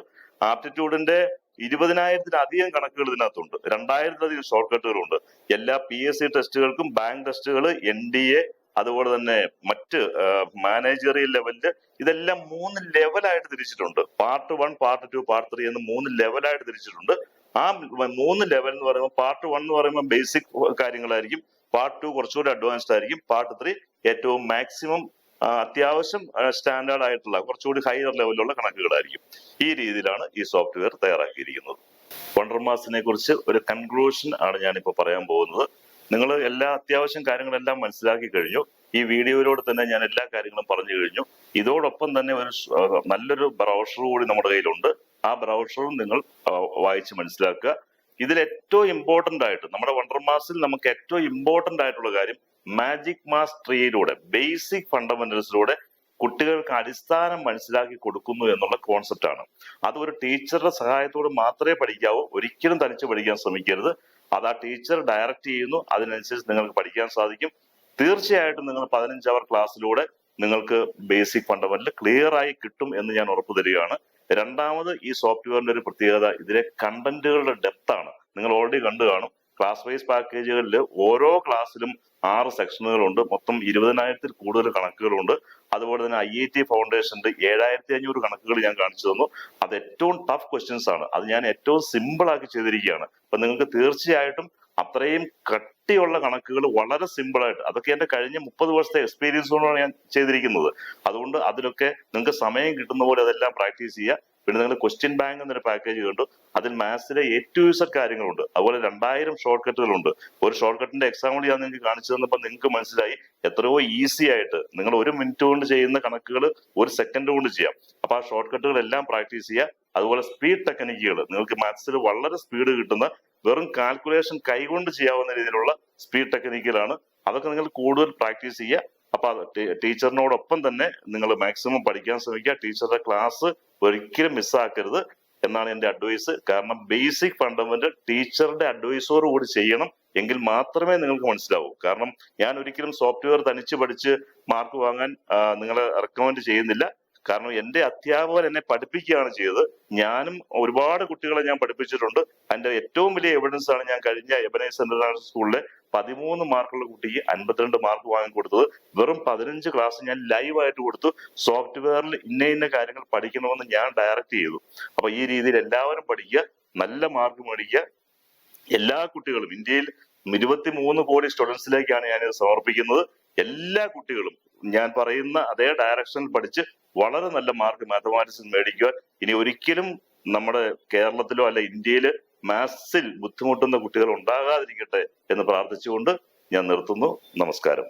ആപ്റ്റിറ്റ്യൂഡിന്റെ 20,000-ലധികം കണക്കുകൾ ഇതിനകത്തുണ്ട്. 2,000-ലധികം ഷോർട്ട് കട്ടുകളുണ്ട്. എല്ലാ PSC ടെസ്റ്റുകൾക്കും, ബാങ്ക് ടെസ്റ്റുകൾ, NDA, അതുപോലെ തന്നെ മറ്റ് മാനേജറിയൽ ലെവലില് ഇതെല്ലാം 3 ലെവലായിട്ട് തിരിച്ചിട്ടുണ്ട്. പാർട്ട് 1, പാർട്ട് 2, പാർട്ട് 3 എന്ന് 3 ലെവലായിട്ട് തിരിച്ചിട്ടുണ്ട്. ആ 3 ലെവൽ എന്ന് പറയുമ്പോൾ പാർട്ട് 1 എന്ന് പറയുമ്പോൾ ബേസിക് കാര്യങ്ങളായിരിക്കും, പാർട്ട് 2 കുറച്ചുകൂടി അഡ്വാൻസ്ഡ് ആയിരിക്കും, പാർട്ട് 3 ഏറ്റവും മാക്സിമം അത്യാവശ്യം സ്റ്റാൻഡേർഡ് ആയിട്ടുള്ള കുറച്ചുകൂടി ഹയർ ലെവലിലുള്ള കണക്കുകളായിരിക്കും. ഈ രീതിയിലാണ് ഈ സോഫ്റ്റ്വെയർ തയ്യാറാക്കിയിരിക്കുന്നത്. വണ്ടർമാസിനെ കുറിച്ച് ഒരു കൺക്ലൂഷൻ ആണ് ഞാനിപ്പോൾ പറയാൻ പോകുന്നത്. നിങ്ങൾ എല്ലാ അത്യാവശ്യം കാര്യങ്ങളെല്ലാം മനസ്സിലാക്കി കഴിഞ്ഞു. ഈ വീഡിയോയിലൂടെ തന്നെ ഞാൻ എല്ലാ കാര്യങ്ങളും പറഞ്ഞു കഴിഞ്ഞു. ഇതോടൊപ്പം തന്നെ നല്ലൊരു ബ്രൗഷർ കൂടി നമ്മുടെ കയ്യിലുണ്ട്. ആ ബ്രൗഷറും നിങ്ങൾ വായിച്ച് മനസ്സിലാക്കുക. ഇതിൽ ഏറ്റവും ഇമ്പോർട്ടന്റ് ആയിട്ട് നമ്മുടെ വണ്ടർമാസിൽ നമുക്ക് ഏറ്റവും ഇമ്പോർട്ടന്റ് ആയിട്ടുള്ള കാര്യം മാജിക് മാസ് ട്രീയിലൂടെ ബേസിക് ഫണ്ടമെന്റൽസിലൂടെ കുട്ടികൾക്ക് അടിസ്ഥാനം മനസ്സിലാക്കി കൊടുക്കുന്നു എന്നുള്ള കോൺസെപ്റ്റ് ആണ്. അത് ഒരു ടീച്ചറുടെ സഹായത്തോട് മാത്രമേ പഠിക്കാവൂ. ഒരിക്കലും തനിച്ച് പഠിക്കാൻ ശ്രമിക്കരുത്. അത് ആ ടീച്ചർ ഡയറക്റ്റ് ചെയ്യുന്നു, അതിനനുസരിച്ച് നിങ്ങൾക്ക് പഠിക്കാൻ സാധിക്കും. തീർച്ചയായിട്ടും നിങ്ങൾ 15 അവർ ക്ലാസ്സിലൂടെ നിങ്ങൾക്ക് ബേസിക് ഫണ്ടമെന്റൽ ക്ലിയർ ആയി കിട്ടും എന്ന് ഞാൻ ഉറപ്പു തരികയാണ്. രണ്ടാമത്, ഈ സോഫ്റ്റ്വെയറിന്റെ ഒരു പ്രത്യേകത ഇതിലെ കണ്ടന്റുകളുടെ ഡെപ്ത് ആണ്. നിങ്ങൾ ഓൾറെഡി കണ്ടു കാണും. ക്ലാസ് വൈസ് പാക്കേജുകളിൽ ഓരോ ക്ലാസ്സിലും 6 സെക്ഷനുകളുണ്ട്. മൊത്തം 20,000-ൽ കൂടുതൽ കണക്കുകളുണ്ട്. അതുപോലെ തന്നെ IIT ഫൗണ്ടേഷന്റെ 7,500 കണക്കുകൾ ഞാൻ കാണിച്ചു തന്നു. അത് ഏറ്റവും ടഫ് ക്വസ്റ്റ്യൻസ് ആണ്. അത് ഞാൻ ഏറ്റവും സിമ്പിൾ ആക്കി ചെയ്തിരിക്കുകയാണ്. അപ്പൊ നിങ്ങൾക്ക് തീർച്ചയായിട്ടും അത്രയും കട്ടിയുള്ള കണക്കുകൾ വളരെ സിമ്പിൾ ആയിട്ട്, അതൊക്കെ എന്റെ കഴിഞ്ഞ 30 വർഷത്തെ എക്സ്പീരിയൻസ് കൊണ്ടാണ് ഞാൻ ചെയ്തിരിക്കുന്നത്. അതുകൊണ്ട് അതിലൊക്കെ നിങ്ങൾക്ക് സമയം കിട്ടുന്ന പോലെ അതെല്ലാം പ്രാക്ടീസ് ചെയ്യുക. പിന്നെ നിങ്ങൾ ക്വസ്റ്റ്യൻ ബാങ്ക് എന്നൊരു പാക്കേജ് കണ്ടു. അതിൽ മാത്സിലെ A to Z കാര്യങ്ങളുണ്ട്. അതുപോലെ 2000 ഷോർട്ട് കട്ടുകളുണ്ട്. ഒരു ഷോർട്ട് കട്ടിന്റെ എക്സാമ്പിൾ ഞാൻ നിങ്ങൾക്ക് കാണിച്ചു തന്നപ്പോൾ നിങ്ങൾക്ക് മനസ്സിലായി എത്രയോ ഈസി ആയിട്ട് നിങ്ങൾ 1 മിനിറ്റ് കൊണ്ട് ചെയ്യുന്ന കണക്കുകൾ 1 സെക്കൻഡ് കൊണ്ട് ചെയ്യാം. അപ്പൊ ആ ഷോർട്ട് കട്ടുകളെല്ലാം പ്രാക്ടീസ് ചെയ്യുക. അതുപോലെ സ്പീഡ് ടെക്നിക്കുകൾ, നിങ്ങൾക്ക് മാത്സിൽ വളരെ സ്പീഡ് കിട്ടുന്ന വെറും കാൽക്കുലേഷൻ കൈകൊണ്ട് ചെയ്യാവുന്ന രീതിയിലുള്ള സ്പീഡ് ടെക്നിക്കുകളാണ്. അതൊക്കെ നിങ്ങൾ കൂടുതൽ പ്രാക്ടീസ് ചെയ്യുക. അപ്പൊ ടീച്ചറിനോടൊപ്പം തന്നെ നിങ്ങൾ മാക്സിമം പഠിക്കാൻ ശ്രമിക്കുക. ടീച്ചറുടെ ക്ലാസ് ഒരിക്കലും മിസ്സാക്കരുത് എന്നാണ് എന്റെ അഡ്വൈസ്. കാരണം ബേസിക് ഫണ്ടമെന്റൽ ടീച്ചറുടെ അഡ്വൈസോട് കൂടി ചെയ്യണം. എങ്കിൽ മാത്രമേ നിങ്ങൾക്ക് മനസ്സിലാവൂ. കാരണം ഞാൻ ഒരിക്കലും സോഫ്റ്റ്വെയർ തനിച്ച് പഠിച്ച് മാർക്ക് വാങ്ങാൻ നിങ്ങളെ റെക്കമെൻഡ് ചെയ്യുന്നില്ല. കാരണം എന്റെ അധ്യാപകൻ എന്നെ പഠിപ്പിക്കുകയാണ് ചെയ്തത്. ഞാനും ഒരുപാട് കുട്ടികളെ ഞാൻ പഠിപ്പിച്ചിട്ടുണ്ട്. അതിന്റെ ഏറ്റവും വലിയ എവിഡൻസ് ആണ് ഞാൻ കഴിഞ്ഞ എബനേഴ്സ് ഇന്റർനാഷണൽ സ്കൂളിലെ 13 മാർക്കുള്ള കുട്ടിക്ക് 52 മാർക്ക് വാങ്ങിക്കൊടുത്തത്. വെറും 15 ക്ലാസ് ഞാൻ ലൈവായിട്ട് കൊടുത്തു. സോഫ്റ്റ്വെയറിൽ ഇന്ന കാര്യങ്ങൾ പഠിക്കണമെന്ന് ഞാൻ ഡയറക്റ്റ് ചെയ്തു. അപ്പൊ ഈ രീതിയിൽ എല്ലാവരും പഠിക്കുക, നല്ല മാർക്ക് മേടിക്കുക. എല്ലാ കുട്ടികളും, ഇന്ത്യയിൽ 23 കോടി സ്റ്റുഡൻസിലേക്കാണ് ഞാനിത് സമർപ്പിക്കുന്നത്. എല്ലാ കുട്ടികളും ഞാൻ പറയുന്ന അതേ ഡയറക്ഷനിൽ പഠിച്ച് വളരെ നല്ല മാർക്ക് മാത്തമാറ്റിക്സിൽ മേടിക്കുക. ഇനി ഒരിക്കലും നമ്മുടെ കേരളത്തിലോ അല്ല ഇന്ത്യയില് മാത്സിൽ ബുദ്ധിമുട്ടുന്ന കുട്ടികൾ ഉണ്ടാകാതിരിക്കട്ടെ എന്ന് പ്രാർത്ഥിച്ചുകൊണ്ട് ഞാൻ നിർത്തുന്നു. നമസ്കാരം.